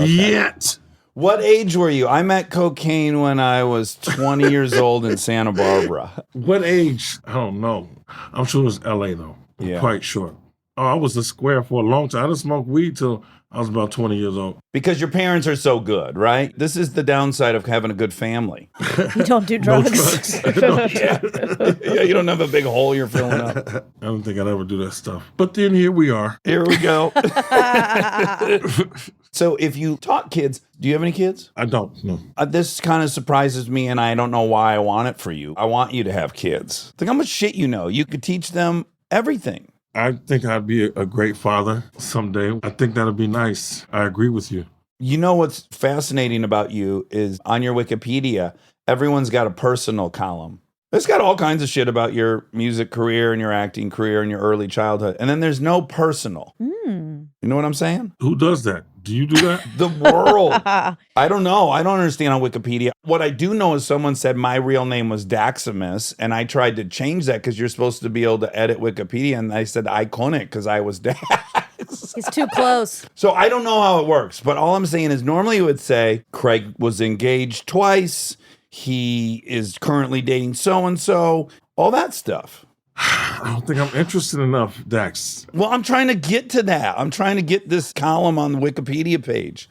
Yet. What age were you? I met cocaine when I was 20 years old in Santa Barbara. What age? I don't know. I'm sure it was LA, though. I'm Yeah. quite sure. Oh, I was a square for a long time. I didn't smoke weed till I was about 20 years old. Because your parents are so good, right? This is the downside of having a good family. You don't do No drugs. drugs. Yeah, you don't have a big hole you're filling up. I don't think I'd ever do that stuff. But then here we are. Here we go. So if you taught kids, do you have any kids? I don't know. This kind of surprises me, and I don't know why I want it for you. I want you to have kids. Think how much shit you know. You could teach them everything. I think I'd be a great father someday. I think that'd be nice. I agree with you. You know what's fascinating about you is on your Wikipedia, everyone's got a personal column. It's got all kinds of shit about your music career and your acting career and your early childhood. And then there's no personal. You know what I'm saying? Who does that? Do you do that? The world. I don't know. I don't understand on Wikipedia. What I do know is someone said my real name was Daximus, and I tried to change that because you're supposed to be able to edit Wikipedia, and I said I couldn't because I was Dax. He's too close. So I don't know how it works, but all I'm saying is normally it would say Craig was engaged twice. He is currently dating so-and-so, all that stuff. I don't think I'm interested enough, Dax. Well, I'm trying to get to that. I'm trying to get this column on the Wikipedia page.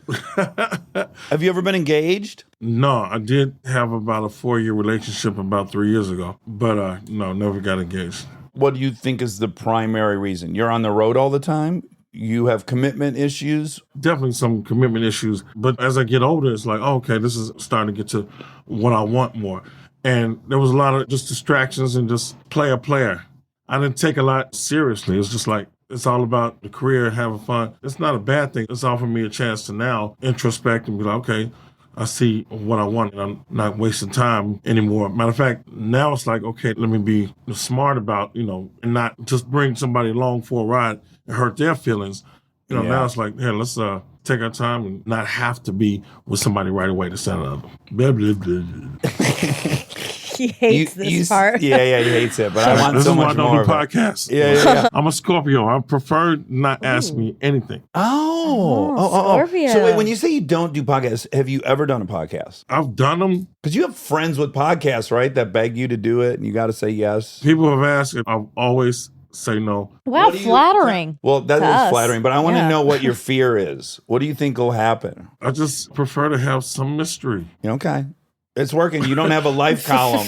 Have you ever been engaged? No, I did have about a 4-year relationship about 3 years ago, but no, never got engaged. What do you think is the primary reason? You're on the road all the time? You have commitment issues? Definitely some commitment issues, but as I get older, it's like, oh, okay, this is starting to get to what I want more. And there was a lot of just distractions and just player. I didn't take a lot seriously. It's just like, it's all about the career and having fun. It's not a bad thing. It's offered me a chance to now introspect and be like, okay, I see what I want and I'm not wasting time anymore. Matter of fact, now it's like, okay, let me be smart about, and not just bring somebody along for a ride and hurt their feelings. Yeah. Now it's like, hey, let's take our time and not have to be with somebody right away to settle up. Blah, blah, blah, blah. He hates this part. Yeah, he hates it, but I want This so is why I much don't more do of it. podcasts. Yeah. I'm a Scorpio. I prefer not ask me anything. Oh. Scorpio. So wait, when you say you don't do podcasts, have you ever done a podcast? I've done them. Because you have friends with podcasts, right? That beg you to do it, and you got to say yes. People have asked, and I've always say no. Wow, What do you- flattering. Well, that To is us. flattering, but I want to Yeah. know what your fear is. What do you think will happen? I just prefer to have some mystery. Okay. It's working. You don't have a life column.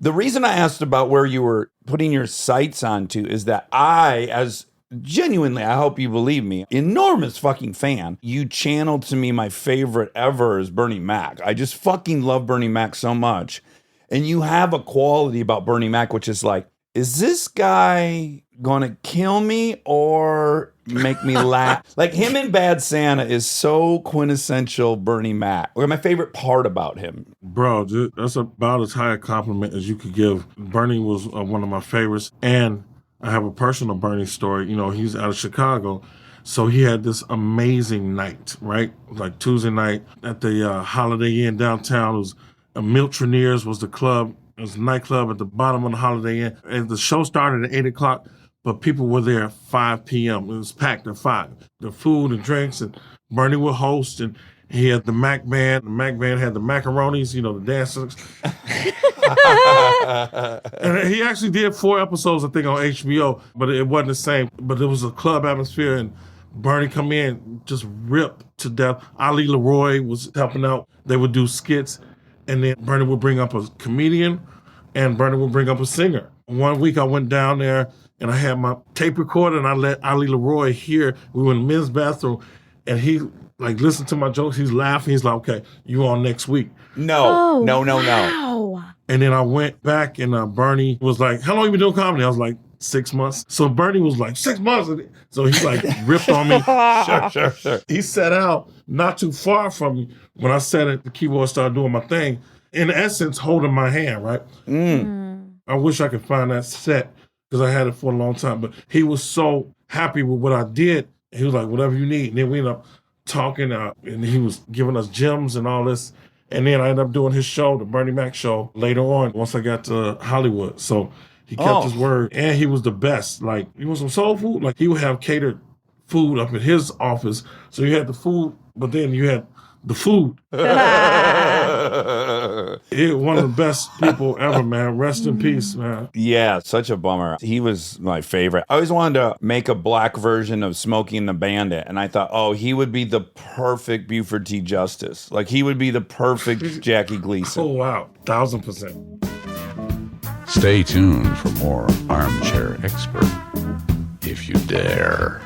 The reason I asked about where you were putting your sights onto is that as genuinely, I hope you believe me, enormous fucking fan, you channeled to me my favorite ever is Bernie Mac. I just fucking love Bernie Mac so much. And you have a quality about Bernie Mac, which is like, is this guy gonna kill me or make me laugh? Like him in Bad Santa is so quintessential Bernie Mac. Or my favorite part about him. Bro, that's about as high a compliment as you could give. Bernie was one of my favorites. And I have a personal Bernie story. He's out of Chicago. So he had this amazing night, right? Like Tuesday night at the Holiday Inn downtown. It was Miltroneers was the club. It was a nightclub at the bottom of the Holiday Inn. And the show started at 8 o'clock, but people were there at 5 p.m. It was packed at 5. The food and drinks, and Bernie would host, and he had the Mac Band. The Mac Band had the macaronis, the dancers. And he actually did 4 episodes, I think, on HBO, but it wasn't the same. But it was a club atmosphere, and Bernie come in, just ripped to death. Ali Leroy was helping out. They would do skits, and then Bernie would bring up a comedian, and Bernie would bring up a singer. One week I went down there, and I had my tape recorder, and I let Ali Leroy hear. We were in the men's bathroom, and he listened to my jokes. He's laughing. He's like, okay, you on next week. No. Wow. And then I went back, and Bernie was like, how long you been doing comedy? I was like, 6 months. So Bernie was like, 6 months. So he ripped on me. Sure. He sat out not too far from me. When I sat at the keyboard, started doing my thing, in essence, holding my hand, right? I wish I could find that set because I had it for a long time. But he was so happy with what I did. He was like, whatever you need. And then we ended up talking, and he was giving us gems and all this. And then I ended up doing his show, the Bernie Mac show, later on once I got to Hollywood. So he kept his word, and he was the best. Like, you want some soul food? He would have catered food up in his office. So you had the food, but then you had the food. One of the best people ever, man. Rest in peace, man. Yeah, such a bummer. He was my favorite. I always wanted to make a black version of Smokey and the Bandit, and I thought, oh, he would be the perfect Buford T. Justice. Like, he would be the perfect Jackie Gleason. Oh, wow. 1000%. Stay tuned for more Armchair Expert, if you dare.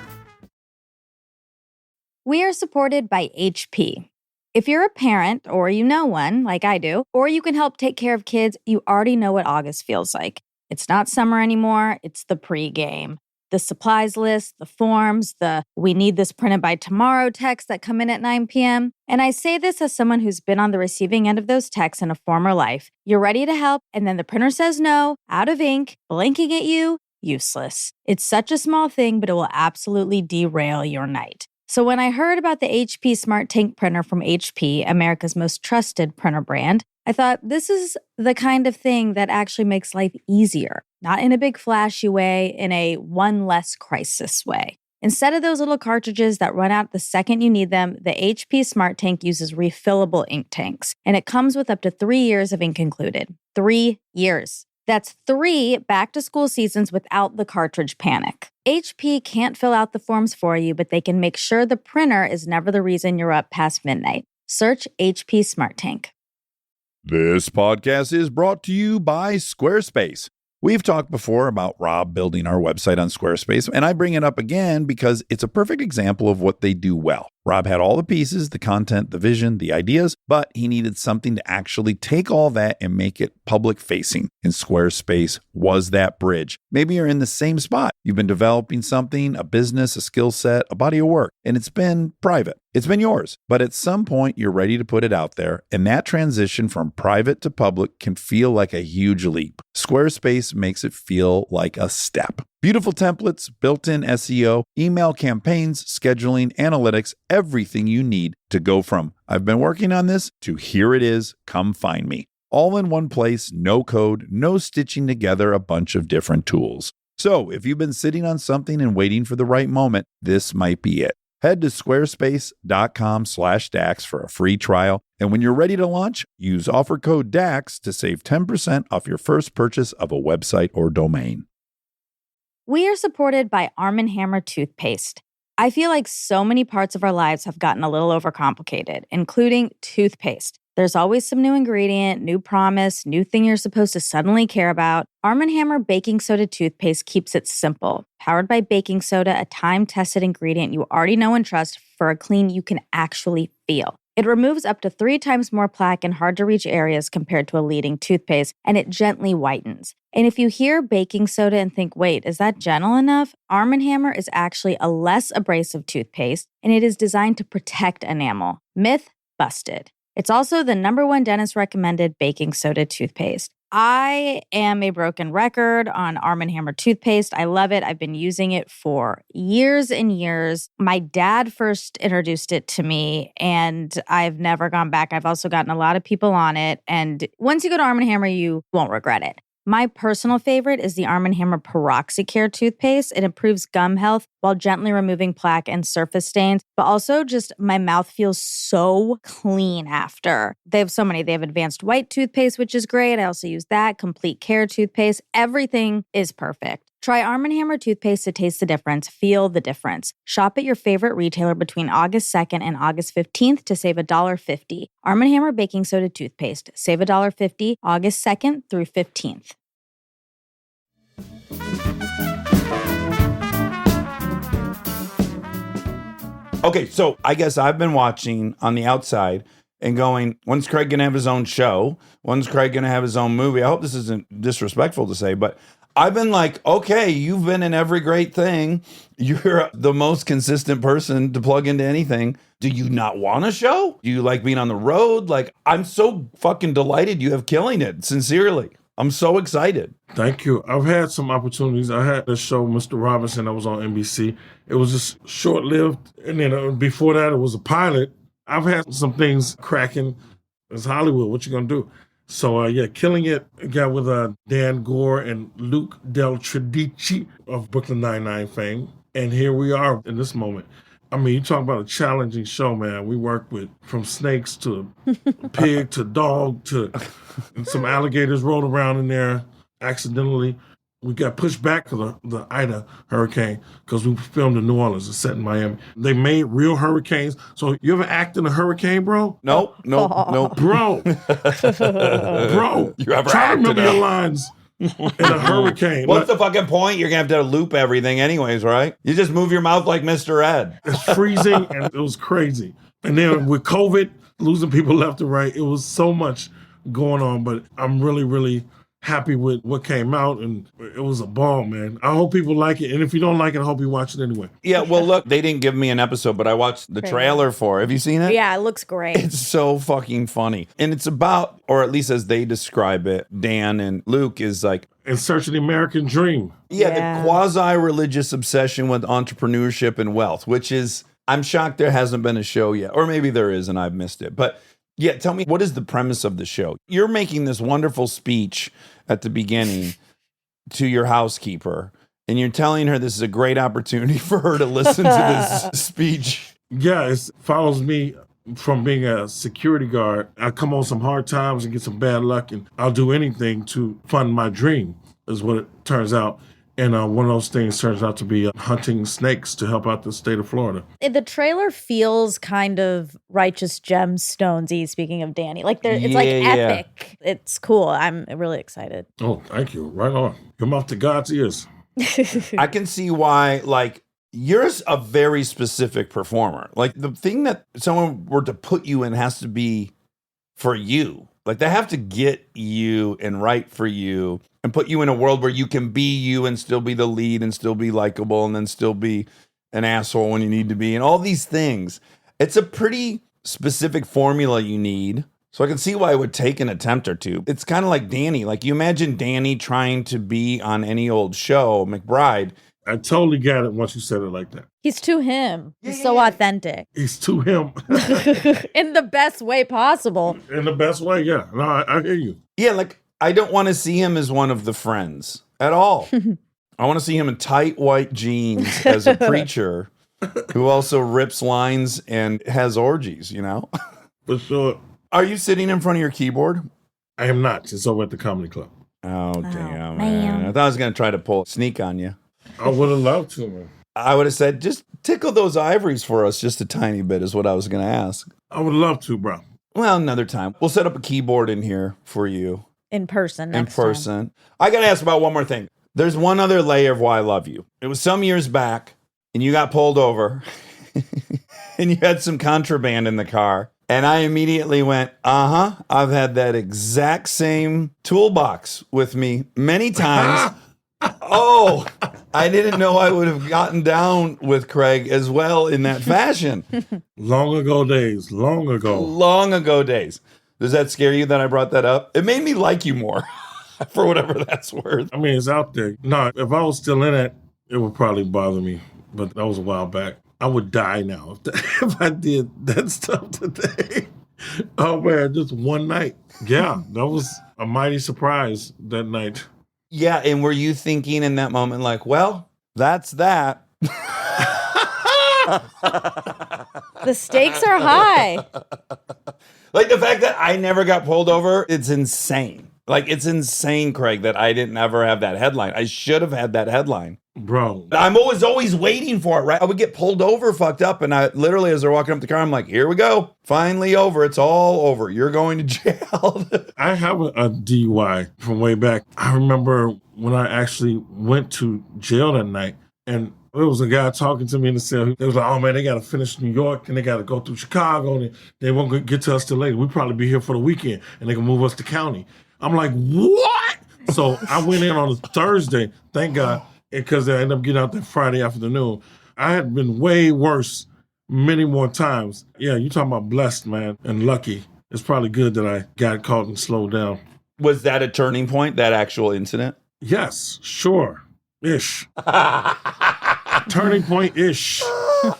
We are supported by HP. If you're a parent or you know one, like I do, or you can help take care of kids, you already know what August feels like. It's not summer anymore, it's the pregame. The supplies list, the forms, the "we need this printed by tomorrow" texts that come in at 9 p.m. And I say this as someone who's been on the receiving end of those texts in a former life. You're ready to help, and then the printer says no, out of ink, blinking at you, useless. It's such a small thing, but it will absolutely derail your night. So when I heard about the HP Smart Tank printer from HP, America's most trusted printer brand, I thought this is the kind of thing that actually makes life easier, not in a big flashy way, in a one less crisis way. Instead of those little cartridges that run out the second you need them, the HP Smart Tank uses refillable ink tanks, and it comes with up to 3 years of ink included. 3 years. That's 3 back-to-school seasons without the cartridge panic. HP can't fill out the forms for you, but they can make sure the printer is never the reason you're up past midnight. Search HP Smart Tank. This podcast is brought to you by Squarespace. We've talked before about Rob building our website on Squarespace, and I bring it up again because it's a perfect example of what they do well. Rob had all the pieces, the content, the vision, the ideas, but he needed something to actually take all that and make it public facing. And Squarespace was that bridge. Maybe you're in the same spot. You've been developing something, a business, a skill set, a body of work, and it's been private. It's been yours, but at some point you're ready to put it out there, and that transition from private to public can feel like a huge leap. Squarespace makes it feel like a step. Beautiful templates, built-in SEO, email campaigns, scheduling, analytics, everything you need to go from "I've been working on this" to "here it is, come find me." All in one place, no code, no stitching together a bunch of different tools. So if you've been sitting on something and waiting for the right moment, this might be it. Head to squarespace.com/DAX for a free trial. And when you're ready to launch, use offer code DAX to save 10% off your first purchase of a website or domain. We are supported by Arm & Hammer toothpaste. I feel like so many parts of our lives have gotten a little overcomplicated, including toothpaste. There's always some new ingredient, new promise, new thing you're supposed to suddenly care about. Arm & Hammer baking soda toothpaste keeps it simple. Powered by baking soda, a time-tested ingredient you already know and trust for a clean you can actually feel. It removes up to 3 times more plaque in hard-to-reach areas compared to a leading toothpaste, and it gently whitens. And if you hear baking soda and think, wait, is that gentle enough? Arm & Hammer is actually a less abrasive toothpaste, and it is designed to protect enamel. Myth busted. It's also the #1 dentist-recommended baking soda toothpaste. I am a broken record on Arm & Hammer toothpaste. I love it. I've been using it for years and years. My dad first introduced it to me, and I've never gone back. I've also gotten a lot of people on it, and once you go to Arm & Hammer, you won't regret it. My personal favorite is the Arm & Hammer Peroxicare toothpaste. It improves gum health while gently removing plaque and surface stains, but also just my mouth feels so clean after. They have so many. They have advanced white toothpaste, which is great. I also use that. Complete Care toothpaste. Everything is perfect. Try Arm & Hammer toothpaste to taste the difference. Feel the difference. Shop at your favorite retailer between August 2nd and August 15th to save $1.50. Arm & Hammer baking soda toothpaste. Save $1.50 August 2nd through 15th. Okay, so I guess I've been watching on the outside and going, when's Craig going to have his own show? When's Craig going to have his own movie? I hope this isn't disrespectful to say, but I've been like, okay, you've been in every great thing. You're the most consistent person to plug into anything. Do you not want a show? Do you like being on the road? Like, I'm so fucking delighted you have Killing It, sincerely. I'm so excited. Thank you. I've had some opportunities. I had a show, Mr. Robinson, that was on NBC. It was just short-lived. And then before that, it was a pilot. I've had some things cracking. It's Hollywood. What you going to do? So, Killing It got with Dan Gore and Luke Del Tredici of Brooklyn Nine-Nine fame. And here we are in this moment. I mean, you talk about a challenging show, man. We worked with from snakes to pig to dog to and some alligators rolled around in there accidentally. We got pushed back to the Ida hurricane because we filmed in New Orleans. It's set in Miami. They made real hurricanes. So you ever act in a hurricane, bro? Nope. Bro. Bro. You ever try to acted remember out? your lines in a hurricane. What's the fucking point? You're going to have to loop everything anyways, right? You just move your mouth like Mr. Ed. It's freezing and it was crazy. And then with COVID, losing people left and right, it was so much going on. But I'm really, really happy with what came out, and it was a ball, man. I hope people like it, and if you don't like it, I hope you watch it anyway. Yeah, well, look, they didn't give me an episode, but I watched the trailer for it. Have you seen it? Yeah, it looks great. It's so fucking funny. And it's about, or at least as they describe it, Dan and Luke is like, In Search of the American Dream. the quasi-religious obsession with entrepreneurship and wealth, which is, I'm shocked there hasn't been a show yet. Or maybe there is and I've missed it. But yeah, tell me, what is the premise of the show? You're making this wonderful speech at the beginning to your housekeeper, and you're telling her this is a great opportunity for her to listen to this speech. Yeah, it follows me from being a security guard. I come on some hard times and get some bad luck, and I'll do anything to fund my dream, is what it turns out. And one of those things turns out to be hunting snakes to help out the state of Florida. The trailer feels kind of Righteous Gemstones-y, speaking of Danny. Like, it's like epic. It's cool. I'm really excited. Oh, thank you. Right on. Your mouth to God's ears. I can see why, like, you're a very specific performer. Like, the thing that someone were to put you in has to be for you. Like, they have to get you and write for you and put you in a world where you can be you and still be the lead and still be likable and then still be an asshole when you need to be and all these things. It's a pretty specific formula you need. So I can see why it would take an attempt or two. It's kind of like Danny. Like, you imagine Danny trying to be on any old show, McBride. I totally get it once you said it like that. He's too him. He's so authentic. He's to him. In the best way possible. In the best way, yeah. No, I hear you. Yeah, like, I don't want to see him as one of the friends at all. I want to see him in tight white jeans as a preacher who also rips lines and has orgies, you know? For sure. Are you sitting in front of your keyboard? I am not. It's over at the comedy club. Oh, damn, man. man. I thought I was going to try to pull a sneak on you. I would have loved to, man. I would have said, just tickle those ivories for us just a tiny bit is what I was going to ask. I would love to, bro. Well, another time. We'll set up a keyboard in here for you. In person. In Next time. person. I got to ask about one more thing. There's one other layer of why I love you. It was some years back, and you got pulled over, and you had some contraband in the car. And I immediately went, I've had that exact same toolbox with me many times. Oh, I didn't know I would have gotten down with Craig as well in that fashion. Long ago days. Long ago. Long ago days. Does that scare you that I brought that up? It made me like you more, for whatever that's worth. I mean, it's out there. No, if I was still in it, it would probably bother me. But that was a while back. I would die now if I did that stuff today. Oh, man, just one night. Yeah, that was a mighty surprise that night. Yeah, and were you thinking in that moment, like, well, that's that? The stakes are high. Like, the fact that I never got pulled over, it's insane. Like, it's insane, Craig, that I didn't ever have that headline. I should have had that headline. Bro. I'm always waiting for it, right? I would get pulled over, fucked up, and I literally, as they're walking up the car, I'm like, here we go. Finally over. It's all over. You're going to jail. I have a DUI from way back. I remember when I actually went to jail that night, and there was a guy talking to me in the cell. They was like, oh, man, they got to finish New York, and they got to go through Chicago, and they won't get to us till later. We'll probably be here for the weekend, and they can move us to county. I'm like, what? So I went in on a Thursday, thank God, because I ended up getting out there Friday afternoon. I had been way worse many more times. Yeah, you talking about blessed, man, and lucky. It's probably good that I got caught and slowed down. Was that a turning point, that actual incident? Yes, sure. Ish. Turning point ish.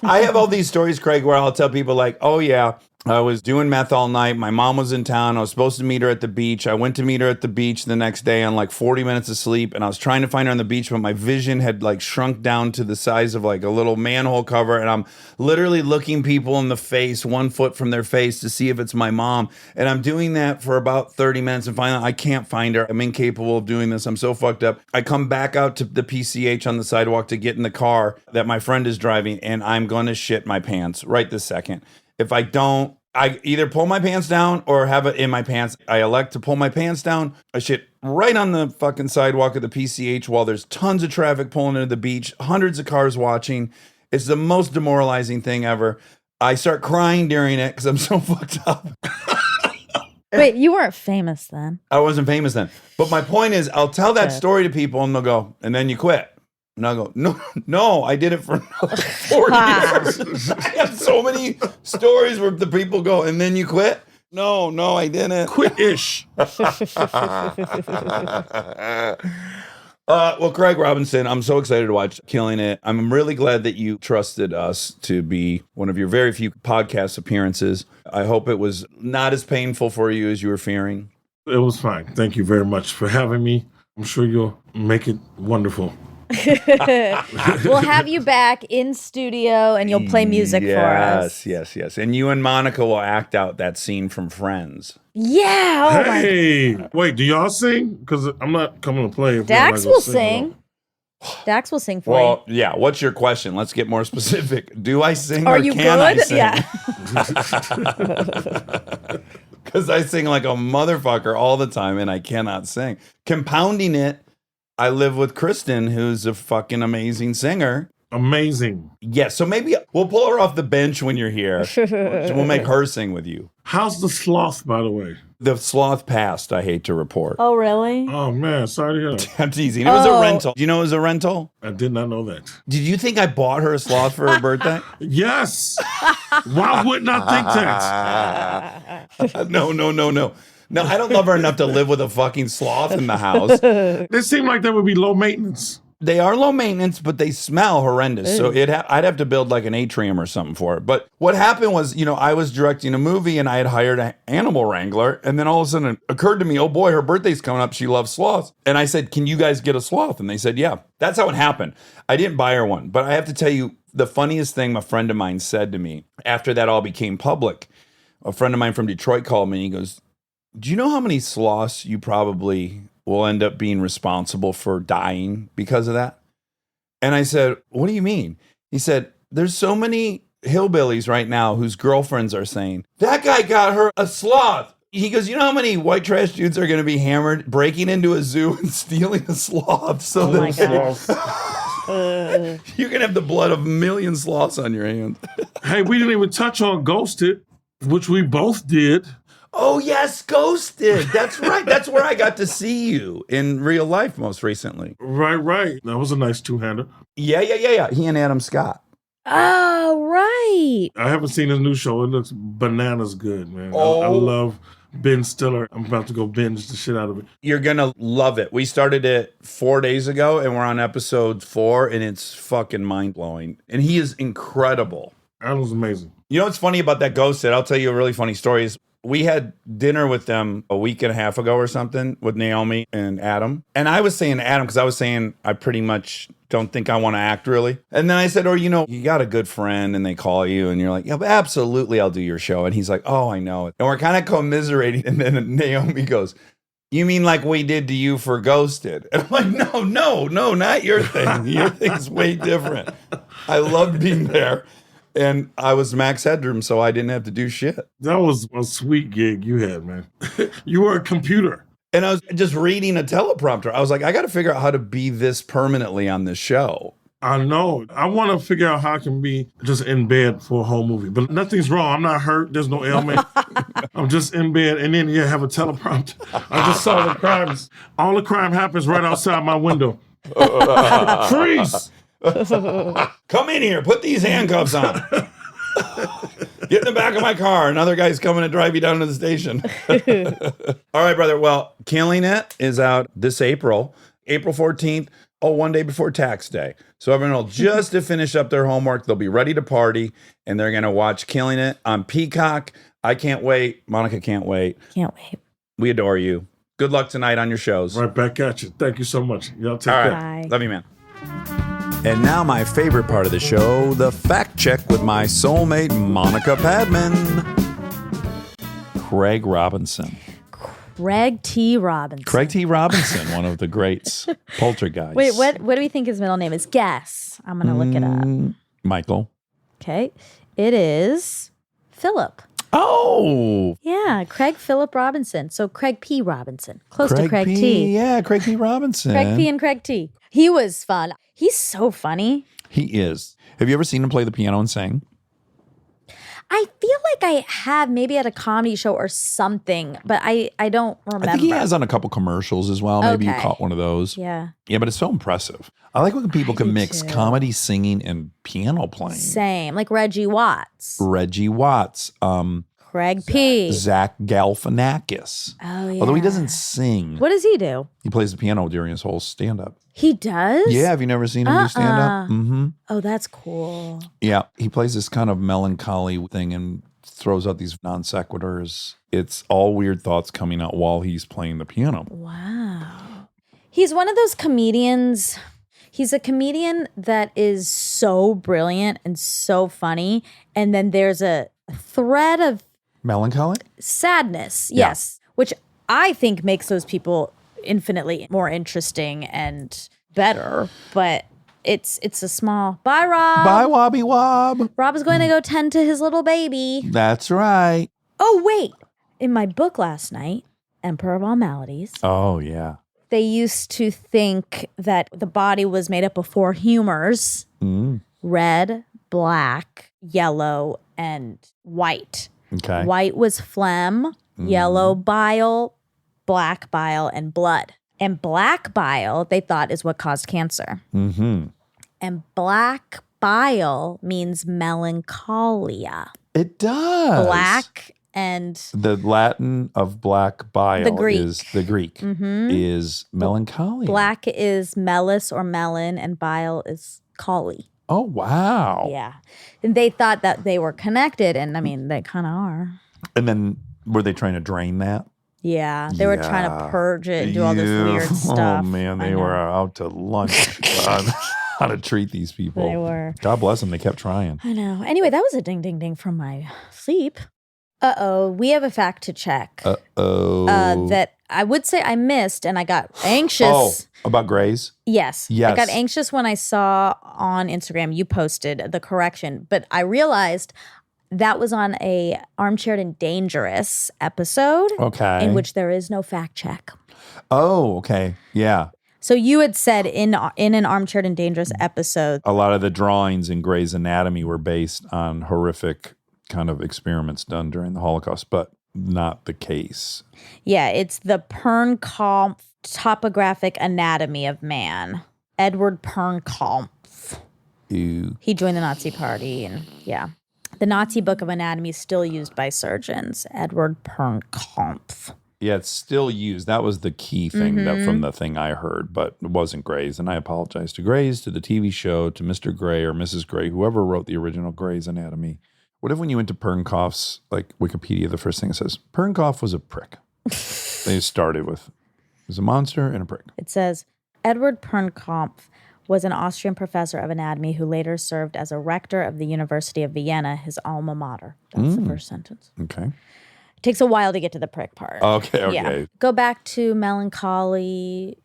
I have all these stories, Craig, where I'll tell people like, oh yeah, I was doing meth all night. My mom was in town. I was supposed to meet her at the beach. I went to meet her at the beach the next day on like 40 minutes of sleep. And I was trying to find her on the beach, but my vision had like shrunk down to the size of like a little manhole cover. And I'm literally looking people in the face, 1 foot from their face to see if it's my mom. And I'm doing that for about 30 minutes. And finally, I can't find her. I'm incapable of doing this. I'm so fucked up. I come back out to the PCH on the sidewalk to get in the car that my friend is driving. And I'm going to shit my pants right this second. If I don't, I either pull my pants down or have it in my pants. I elect to pull my pants down. I shit right on the fucking sidewalk of the PCH while there's tons of traffic pulling into the beach, hundreds of cars watching. It's the most demoralizing thing ever. I start crying during it because I'm so fucked up. Wait, you weren't famous then. I wasn't famous then. But my point is, I'll tell that story to people and they'll go, and then you quit. And I'll go, no, I did it for another 4 years. I have so many stories where the people go, and then you quit? No, I didn't. Quit-ish. Well, Craig Robinson, I'm so excited to watch Killing It. I'm really glad that you trusted us to be one of your very few podcast appearances. I hope it was not as painful for you as you were fearing. It was fine. Thank you very much for having me. I'm sure you'll make it wonderful. We'll have you back in studio and you'll play music for us. Yes. And you and Monica will act out that scene from Friends. Yeah. Oh my. Hey, wait, do y'all sing? Because I'm not coming to play. If y'all Dax not gonna will sing. Dax will sing for you. Well, yeah. What's your question? Let's get more specific. Do I sing Are or you can I good? sing? Yeah. Because I sing like a motherfucker all the time and I cannot sing. Compounding it, I live with Kristen, who's a fucking amazing singer. Amazing. Yeah, so maybe we'll pull her off the bench when you're here. So we'll make her sing with you. How's the sloth, by the way? The sloth passed, I hate to report. Oh, really? Oh, man, sorry to hear that. I'm teasing. It was a rental. Do you know it was a rental? I did not know that. Did you think I bought her a sloth for her birthday? Yes. Why wouldn't I think that? No. No, I don't love her enough to live with a fucking sloth in the house. They seem like they would be low maintenance. They are low maintenance, but they smell horrendous. So I'd have to build like an atrium or something for it. But what happened was, I was directing a movie and I had hired an animal wrangler. And then all of a sudden it occurred to me, oh boy, her birthday's coming up. She loves sloths. And I said, can you guys get a sloth? And they said, yeah. That's how it happened. I didn't buy her one. But I have to tell you, the funniest thing a friend of mine said to me after that all became public, a friend of mine from Detroit called me and he goes, do you know how many sloths you probably will end up being responsible for dying because of that? And I said, what do you mean? He said, there's so many hillbillies right now whose girlfriends are saying, that guy got her a sloth. He goes, you know how many white trash dudes are going to be hammered breaking into a zoo and stealing a sloth? So Oh my God. you're going to have the blood of a million sloths on your hands. Hey, we didn't even touch on Ghosted, which we both did. Oh, yes, Ghosted. That's right. That's where I got to see you in real life most recently. Right. That was a nice two-hander. Yeah. He and Adam Scott. Oh, right. I haven't seen his new show. It looks bananas good, man. I Oh. love Ben Stiller. I'm about to go binge the shit out of it. You're going to love it. We started it 4 days ago, and we're on episode 4, and it's fucking mind-blowing. And he is incredible. That was amazing. You know what's funny about that Ghosted? I'll tell you a really funny story. Is we had dinner with them a week and a half ago or something with Naomi and Adam. And I was saying to Adam, because I was saying I pretty much don't think I want to act really. And then I said, you got a good friend and they call you and you're like, yeah, absolutely, I'll do your show. And he's like, oh, I know it. And we're kind of commiserating. And then Naomi goes, you mean like we did to you for Ghosted? And I'm like, no, not your thing. Your thing's way different. I loved being there. And I was Max Headroom, so I didn't have to do shit. That was a sweet gig you had, man. You were a computer. And I was just reading a teleprompter. I was like, I got to figure out how to be this permanently on this show. I know. I want to figure out how I can be just in bed for a whole movie. But nothing's wrong. I'm not hurt. There's no ailment. I'm just in bed. And then have a teleprompter. I just saw the crimes. All the crime happens right outside my window. Freeze! Come in here. Put these handcuffs on. Get in the back of my car. Another guy's coming to drive you down to the station. All right, brother. Well, Killing It is out this April 14th. Oh, one day before tax day. So everyone will just to finish up their homework. They'll be ready to party, and they're going to watch Killing It on Peacock. I can't wait. Monica can't wait. Can't wait. We adore you. Good luck tonight on your shows. Right back at you. Thank you so much. Y'all take All care. right. Bye. Love you, man. And now my favorite part of the show, the fact check with my soulmate, Monica Padman. Craig Robinson. Craig T. Robinson. Craig T. Robinson, one of the greats. Poltergeist. Wait, what do we think his middle name is? Guess. I'm going to look it up. Michael. Okay. It is Philip. Oh, Yeah, Craig Philip Robinson. So Craig P. Robinson. Close to Craig P. T. Yeah, Craig P. Robinson. Craig P. and Craig T. He was fun. He's so funny. He is. Have you ever seen him play the piano and sing? I feel like I have maybe at a comedy show or something, but I don't remember. I think he has on a couple commercials as well. Maybe you Okay. caught one of those. Yeah. Yeah, but it's so impressive. I like when people can do mix too. comedy, singing, and piano playing. Same. Like Reggie Watts. Reggie Watts, Craig P. Zach Galifianakis. Oh, yeah. Although he doesn't sing, What does he do? he plays the piano during his whole stand-up. He does? Yeah, have you never seen him do stand-up? Mm-hmm. Oh, that's cool. Yeah, he plays this kind of melancholy thing and throws out these non sequiturs. It's all weird thoughts coming out while he's playing the piano. Wow. He's one of those comedians. He's a comedian that is so brilliant and so funny. And then there's a thread of Melancholy? sadness, Yeah. yes, which I think makes those people infinitely more interesting and better. But it's a small. Bye, Rob. Bye, Wobby Wob. Rob is going to go tend to his little baby. That's right. Oh, wait. In my book last night, Emperor of All Maladies, Oh, yeah. they used to think that the body was made up of four humors: red, black, yellow, and white. Okay. White was phlegm, yellow bile, black bile, and blood. And black bile, they thought, is what caused cancer. Mm-hmm. And black bile means melancholia. It does. Black and The Latin of black bile The Greek. is the Greek is melancholia. black is melis or melon, and bile is collie. Oh, wow. Yeah. And they thought that they were connected, and I mean, they kind of are. And then were they trying to drain that? Yeah. They were trying to purge it and do all this weird stuff. Oh, man. I They know. were out to lunch on how to treat these people. They were. God bless them. They kept trying. I know. Anyway, that was a ding, ding, ding from my sleep. Uh-oh. We have a fact to check Uh-oh. that I would say I missed, and I got anxious. Oh, about Grays? Yes. Yes. I got anxious when I saw on Instagram you posted the correction, but I realized that was on a Armchair and Dangerous episode Okay. in which there is no fact check. Oh, okay. Yeah. So you had said in an Armchair and Dangerous episode, A lot of the drawings in Grey's Anatomy were based on horrific kind of experiments done during the Holocaust, but not the case. yeah, it's the Pernkampf Topographic Anatomy of Man. Edward Pernkampf. Ew. He joined the Nazi Party, and yeah. The Nazi Book of Anatomy is still used by surgeons. Edward Pernkampf. Yeah, it's still used. That was the key thing that from the thing I heard, but it wasn't Grey's. And I apologize to Grey's, to the TV show, to Mr. Grey or Mrs. Grey, whoever wrote the original Grey's Anatomy. What if when you went to Pernkampf's, like Wikipedia, the first thing it says, Pernkampf was a prick. They started with, he was a monster and a prick. It says, Edward Pernkampf was an Austrian professor of anatomy who later served as a rector of the University of Vienna, his alma mater. That's the first sentence. Okay. It takes a while to get to the prick part. Okay. Yeah. Go back to melancholy,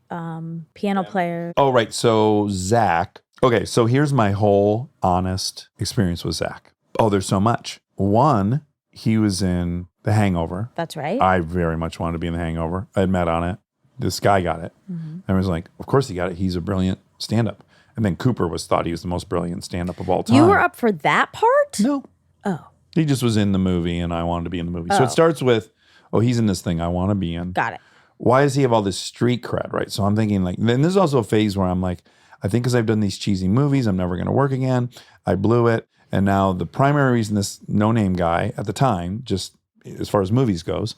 piano player. Oh, right. So Zach. Okay. So here's my whole honest experience with Zach. Oh, there's so much. One, he was in The Hangover. That's right. I very much wanted to be in The Hangover. I had met on it. This guy got it. And I was like, of course he got it. He's a brilliant stand-up. And then Cooper thought he was the most brilliant stand-up of all time. You were up for that part? No. Oh, He just was in the movie and I wanted to be in the movie. So it starts with, oh, he's in this thing I want to be in. got it. Why does he have all this street cred, right? So I'm thinking like, then there's also a phase where I'm like, I think because I've done these cheesy movies, I'm never going to work again. I blew it. And now the primary reason this no-name guy at the time, just as far as movies goes,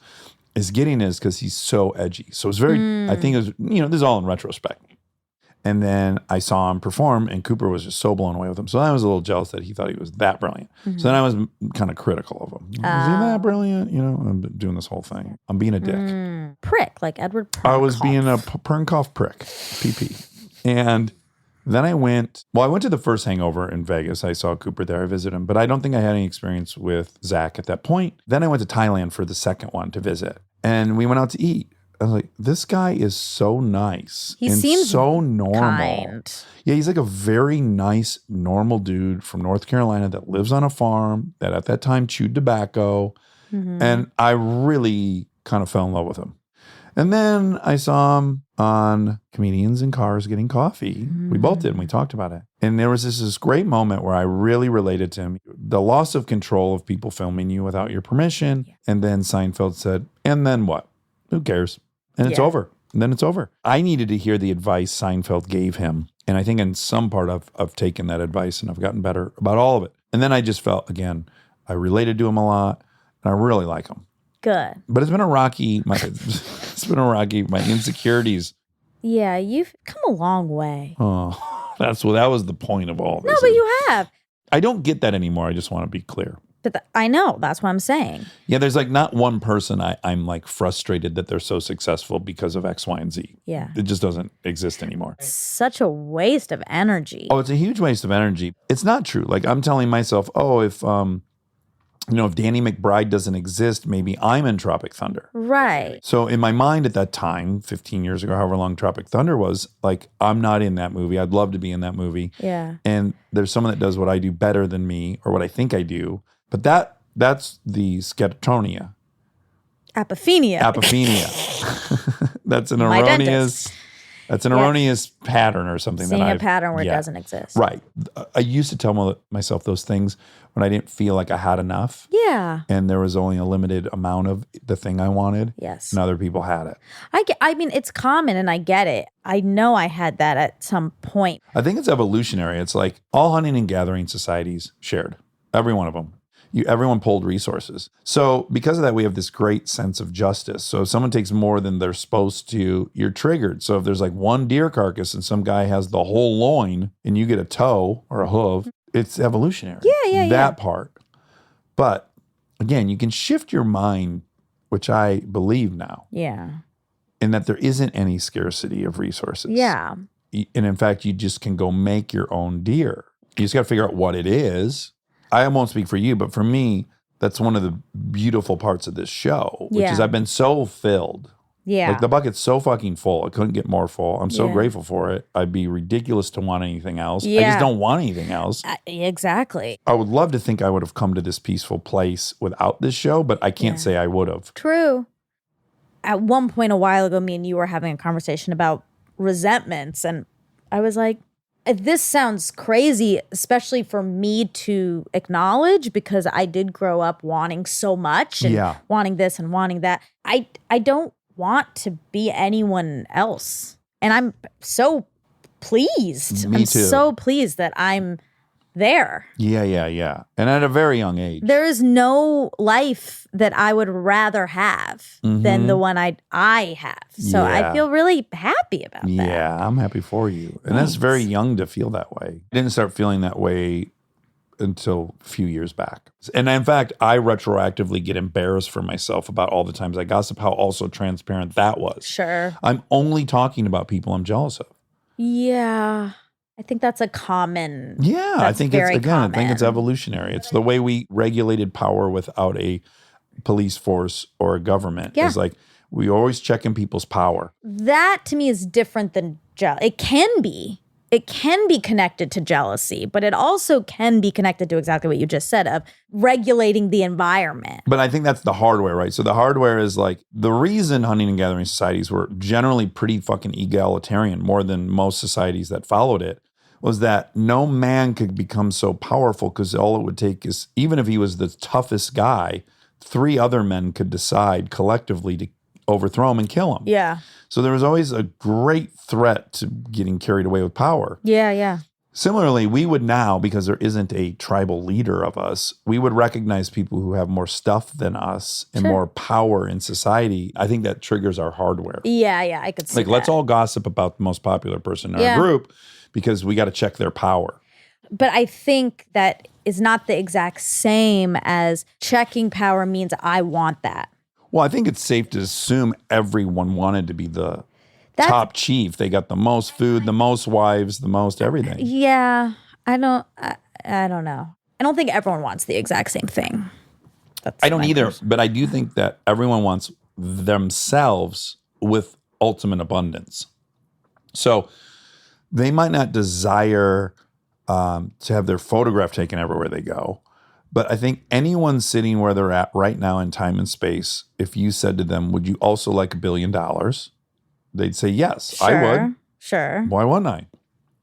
is getting is because he's so edgy. So it's very, I think it was, this is all in retrospect. And then I saw him perform, and Cooper was just so blown away with him. So I was a little jealous that he thought he was that brilliant. So then I was kind of critical of him. Is he that brilliant? You know, I'm doing this whole thing. I'm being a dick. Prick, like Edward Perkoff. I was being a Pernkoff prick, PP. And then I went to the first Hangover in Vegas. I saw Cooper there. I visited him, but I don't think I had any experience with Zach at that point. Then I went to Thailand for the second one to visit, and we went out to eat. I was like, this guy is so nice. He and seems so normal. kind. Yeah, he's like a very nice, normal dude from North Carolina that lives on a farm, that at that time chewed tobacco. And I really kind of fell in love with him. And then I saw him on Comedians in Cars Getting Coffee. We both did, and we talked about it. And there was this great moment where I really related to him. The loss of control of people filming you without your permission. Yeah. And then Seinfeld said, and then what? Who cares? And it's over. And then it's over. I needed to hear the advice Seinfeld gave him. And I think in some part I've taken that advice and I've gotten better about all of it. And then I just felt, again, I related to him a lot and I really like him. Good. But it's been a rocky, my insecurities. Yeah, you've come a long way. Oh, that was the point of all this. No, but you have. I don't get that anymore. I just want to be clear. But I know. That's what I'm saying. Yeah, there's like not one person I'm like frustrated that they're so successful because of X, Y, and Z. Yeah. It just doesn't exist anymore. Such a waste of energy. Oh, it's a huge waste of energy. It's not true. Like I'm telling myself, if Danny McBride doesn't exist, maybe I'm in Tropic Thunder. Right. So in my mind at that time, 15 years ago, however long Tropic Thunder was, like I'm not in that movie. I'd love to be in that movie. Yeah. And there's someone that does what I do better than me or what I think I do. But that's the schizophrenia. Apophenia. That's an My erroneous. dentist. That's an erroneous pattern or something. Seeing that a pattern where it doesn't exist. Right. I used to tell myself those things when I didn't feel like I had enough. Yeah. And there was only a limited amount of the thing I wanted. Yes. And other people had it. I mean, it's common and I get it. I know I had that at some point. I think it's evolutionary. It's like all hunting and gathering societies shared. Every one of them. Everyone pulled resources. So because of that, we have this great sense of justice. So if someone takes more than they're supposed to, you're triggered. So if there's like one deer carcass and some guy has the whole loin and you get a toe or a hoof, it's evolutionary. Yeah. That part. But again, you can shift your mind, which I believe now. Yeah. In that there isn't any scarcity of resources. Yeah. And in fact, you just can go make your own deer. You just got to figure out what it is. I won't speak for you, but for me, that's one of the beautiful parts of this show, which is I've been so filled. Yeah. Like the bucket's so fucking full. I couldn't get more full. I'm so Yeah. grateful for it. I'd be ridiculous to want anything else. I Yeah. just don't want anything else. Exactly. I would love to think I would have come to this peaceful place without this show, but I can't say I would have. True. At one point a while ago, me and you were having a conversation about resentments. And I was like, this sounds crazy, especially for me to acknowledge because I did grow up wanting so much and wanting this and wanting that. I don't want to be anyone else. And I'm so pleased. Me I'm too. so pleased that I'm there. Yeah. And at a very young age. There is no life that I would rather have than the one I have. So I feel really happy about that. Yeah, I'm happy for you. And that's very young to feel that way. I didn't start feeling that way until a few years back. And in fact, I retroactively get embarrassed for myself about all the times I gossip, how also transparent that was. Sure. I'm only talking about people I'm jealous of. Yeah. I think that's a common. Yeah, I think it's common. I think it's evolutionary. It's the way we regulated power without a police force or a government. Yeah. It's like we always checking people's power. That to me is different than jealousy. It can be. It can be connected to jealousy, but it also can be connected to exactly what you just said of regulating the environment. But I think that's the hardware, right? So the hardware is like the reason hunting and gathering societies were generally pretty fucking egalitarian, more than most societies that followed it, was that no man could become so powerful because all it would take is, even if he was the toughest guy, 3 other men could decide collectively to overthrow him and kill him. Yeah. So there was always a great threat to getting carried away with power. Yeah. Similarly, we would now, because there isn't a tribal leader of us, we would recognize people who have more stuff than us and more power in society. I think that triggers our hardware. Yeah, I could see Like, that. let's all gossip about the most popular person in our group because we got to check their power. But I think that is not the exact same as checking power means I want that. Well, I think it's safe to assume everyone wanted to be the top chief. They got the most food, the most wives, the most everything. Yeah, I don't know. I don't think everyone wants the exact same thing. I don't either, but I do think that everyone wants themselves with ultimate abundance. So they might not desire to have their photograph taken everywhere they go. But I think anyone sitting where they're at right now in time and space, if you said to them, would you also like $1 billion? They'd say, yes, I would. Sure. Why wouldn't I?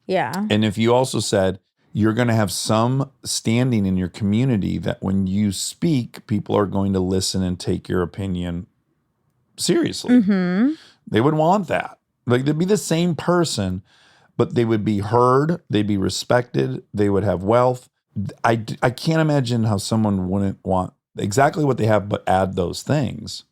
Yeah. And if you also said, you're going to have some standing in your community that when you speak, people are going to listen and take your opinion seriously. They would want that. Like, they'd be the same person, but they would be heard, they'd be respected, they would have wealth. I can't imagine how someone wouldn't want exactly what they have, but add those things.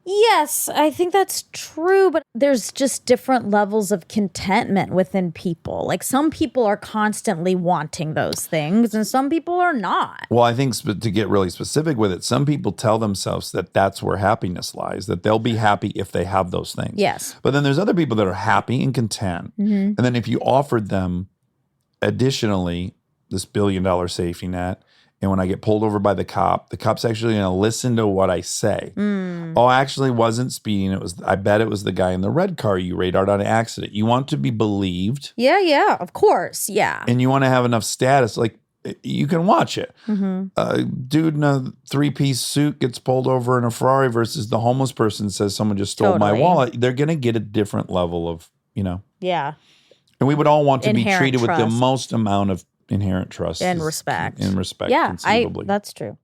Yes, I think that's true, but there's just different levels of contentment within people. Like, some people are constantly wanting those things and some people are not. Well, I think to get really specific with it, some people tell themselves that that's where happiness lies, that they'll be happy if they have those things. Yes. But then there's other people that are happy and content. And then if you offered them additionally this $1 billion safety net, and when I get pulled over by the cop's actually going to listen to what I say. Oh, I actually wasn't speeding. I bet it was the guy in the red car you radared on an accident. You want to be believed. Yeah, of course. Yeah. And you want to have enough status. Like, you can watch it. Dude in a 3-piece suit gets pulled over in a Ferrari versus the homeless person says someone just stole my wallet. They're going to get a different level of, Yeah. And we would all want to be Inherent treated with the trust. most amount of inherent trust. And respect. Yeah, conceivably. that's true.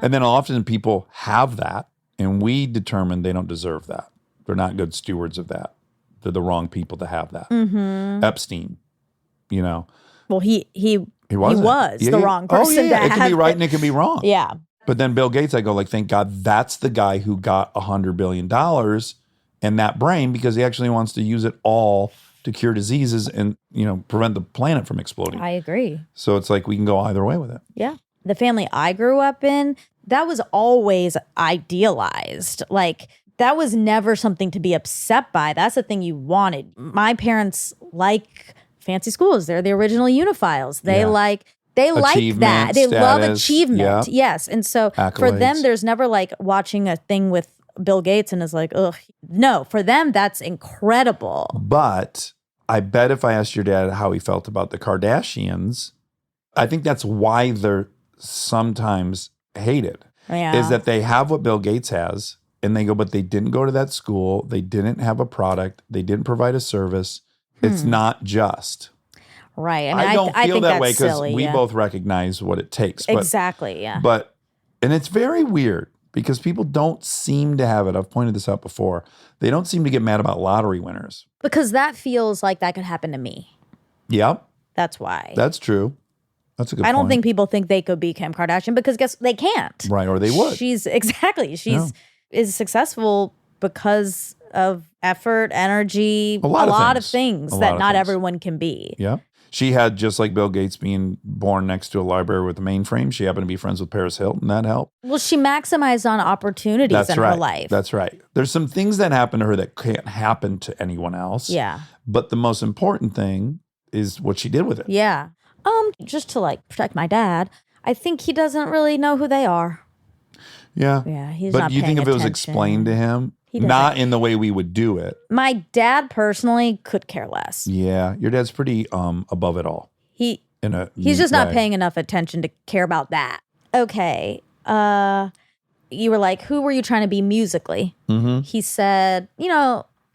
And then often people have that, and we determine they don't deserve that. They're not good stewards of that. They're the wrong people to have that. Epstein, Well, he was the wrong person to It have can be right and it can be wrong. Yeah. But then Bill Gates, I go like, thank God that's the guy who got $100 billion in that brain, because he actually wants to use it all to cure diseases and, prevent the planet from exploding. I agree. So it's like we can go either way with it. Yeah. The family I grew up in, that was always idealized. Like, that was never something to be upset by. That's the thing you wanted. My parents like fancy schools. They're the original Uniphiles. They like that. They love achievement. Yeah. Yes. And so for them, Accolades. there's never like watching a thing with Bill Gates and is like, ugh. No, for them, that's incredible. But I bet if I asked your dad how he felt about the Kardashians, I think that's why they're sometimes hated. Yeah. Is that they have what Bill Gates has, and they go, but they didn't go to that school. They didn't have a product. They didn't provide a service. It's not just. Right. I don't feel think that that's way because silly, we yeah. both recognize what it takes. But, Exactly, yeah. and it's very weird because people don't seem to have it. I've pointed this out before. They don't seem to get mad about lottery winners. Because that feels like that could happen to me. Yep, That's why. that's true. That's a good I point. don't think people think they could be Kim Kardashian because guess they can't. Right, or they would. She's is successful because of effort, energy, A lot of of things things. A that lot of not things. everyone can be. Yeah. She had, just like Bill Gates being born next to a library with a mainframe, she happened to be friends with Paris Hilton. That helped. Well, she maximized on opportunities That's in right. her life. That's right. There's some things that happen to her that can't happen to anyone else. Yeah. But the most important thing is what she did with it. Yeah. Just to like protect my dad, I think he doesn't really know who they are. Yeah. Yeah, he's But not you think paying if it was attention. explained to him, He doesn't. not in the way we would do it. My dad personally could care less. Yeah. Your dad's pretty above it all. He's He's just not paying enough attention to care about that. Okay. You were like, who were you trying to be musically? Mm-hmm. He said,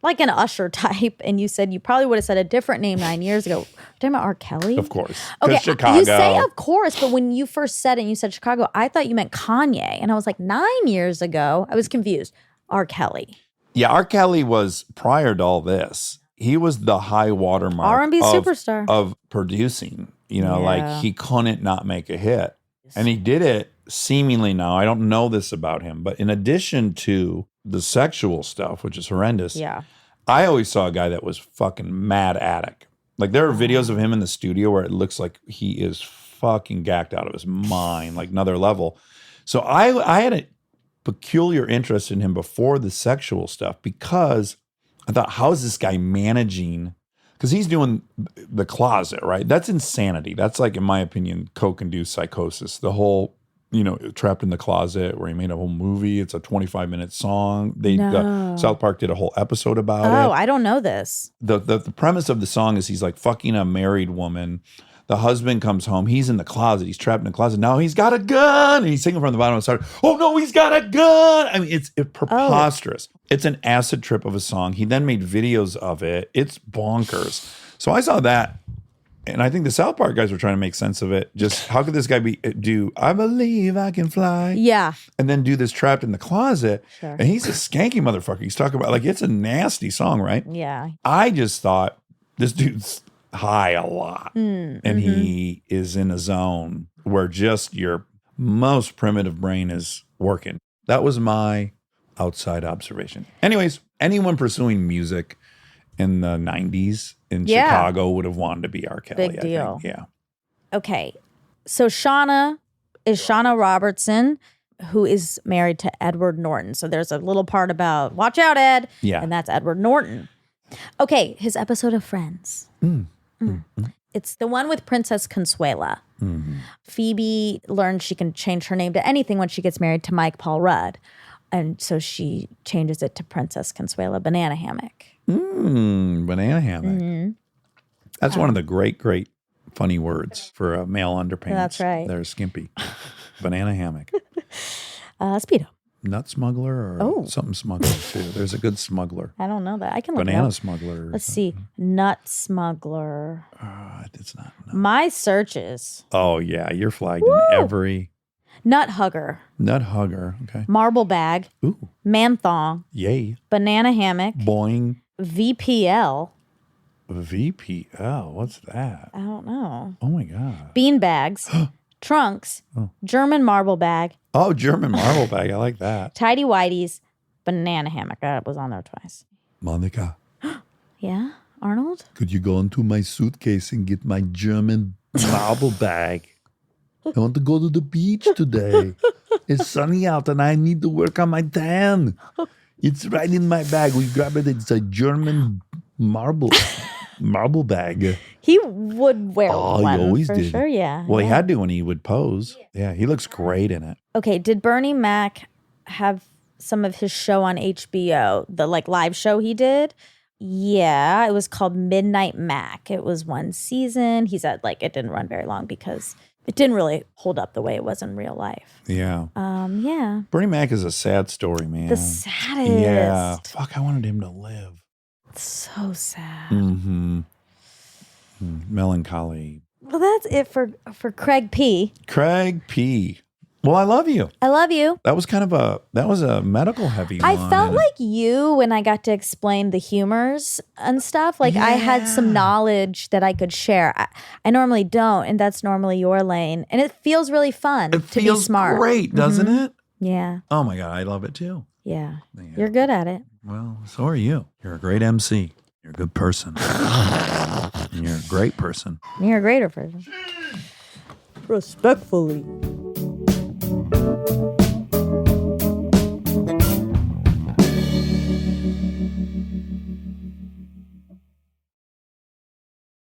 like an Usher type. And you said you probably would have said a different name 9 years ago. You're talking about R. Kelly? Of course. 'Cause Okay, Chicago. you say of course, but when you first said it and you said Chicago, I thought you meant Kanye. And I was like, 9 years ago, I was confused. R. Kelly. Yeah, R. Kelly was, prior to all this, he was the high watermark R&B of, superstar. of producing. You know, Yeah. like he couldn't not make a hit. And he did it seemingly now. I don't know this about him, but in addition to the sexual stuff, which is horrendous, Yeah. I always saw a guy that was fucking mad addict. Like there are videos of him in the studio where it looks like he is fucking gacked out of his mind, like another level. So I had a peculiar interest in him before the sexual stuff because I thought, how is this guy managing? Because he's doing the closet, right? That's insanity. That's like, in my opinion, coke-induced psychosis. The whole, you know, Trapped in the Closet, where he made a whole movie. It's a 25-minute song. No. South Park did a whole episode about Oh, it. I don't know this. The premise of the song is he's like fucking a married woman. The husband comes home. He's in the closet. He's trapped in the closet. Now he's got a gun. And he's singing from the bottom of the start. Oh, no, he's got a gun. I mean, it's preposterous. It's an acid trip of a song. He then made videos of it. It's bonkers. So I saw that. And I think the South Park guys were trying to make sense of it. Just how could this guy do I Believe I Can Fly? Yeah. And then do this Trapped in the Closet. Sure. And he's a skanky motherfucker. He's talking about, like, it's a nasty song, right? Yeah. I just thought this dude's high a lot. And he is in a zone where just your most primitive brain is working. That was my outside observation. Anyways, anyone pursuing music in the 90s in Yeah. Chicago would have wanted to be R. Kelly. Big I deal. think. Yeah. Okay. So Shauna is Shauna Robertson, who is married to Edward Norton. So there's a little part about, watch out, Ed. Yeah. And that's Edward Norton. Okay. His episode of Friends. It's the one with Princess Consuela. Phoebe learns she can change her name to anything when she gets married to Mike Paul Rudd. And so she changes it to Princess Consuela Banana Hammock. Banana hammock. That's one of the great funny words for a male underpants. That's right. They're skimpy. Banana hammock. Speedo. Nut smuggler or something smuggler too. There's a good smuggler. I don't know that. I can look it Banana up. smuggler. or Let's something. see. Nut smuggler. It's not. No. My searches. Oh yeah, you're flagged in every Nut hugger. nut hugger. Okay. Marble bag. Ooh, Man thong. yay. Banana hammock. Boing. VPL. VPL. What's that? I don't know. Oh my god. Bean bags. Trunks. German marble bag. Oh, German marble bag. I like that. Tidy whities. Banana hammock. That was on there twice. Monica, Yeah? Arnold? could you go into my suitcase and get my German marble bag? I want to go to the beach today. It's sunny out and I need to work on my tan. It's right in my bag. We grab it. It's a German marble bag. He would wear Oh, he one always for did. sure. Yeah. Well, he yeah. had to when he would pose. Yeah, he looks great in it. Okay, did Bernie Mac have some of his show on HBO, the like live show he did? Yeah, it was called Midnight Mac. It was one season. He said like it didn't run very long because it didn't really hold up the way it was in real life. Yeah. Yeah. Bernie Mac is a sad story, man. The saddest. Yeah. Fuck, I wanted him to live. So sad. Mm-hmm. Melancholy. Well, that's it for Craig P. Craig P. Well, I love you. I love you. That was a medical heavy one. I felt like you when I got to explain the humors and stuff. Like I had some knowledge that I could share. I normally don't, and that's normally your lane. And it feels really fun it to feels be smart. great, doesn't it? Yeah, Oh my God, I love it too. yeah. You're good at it. Well, so are you. You're a great MC. You're a good person. And you're a great person. You're a greater person. Respectfully.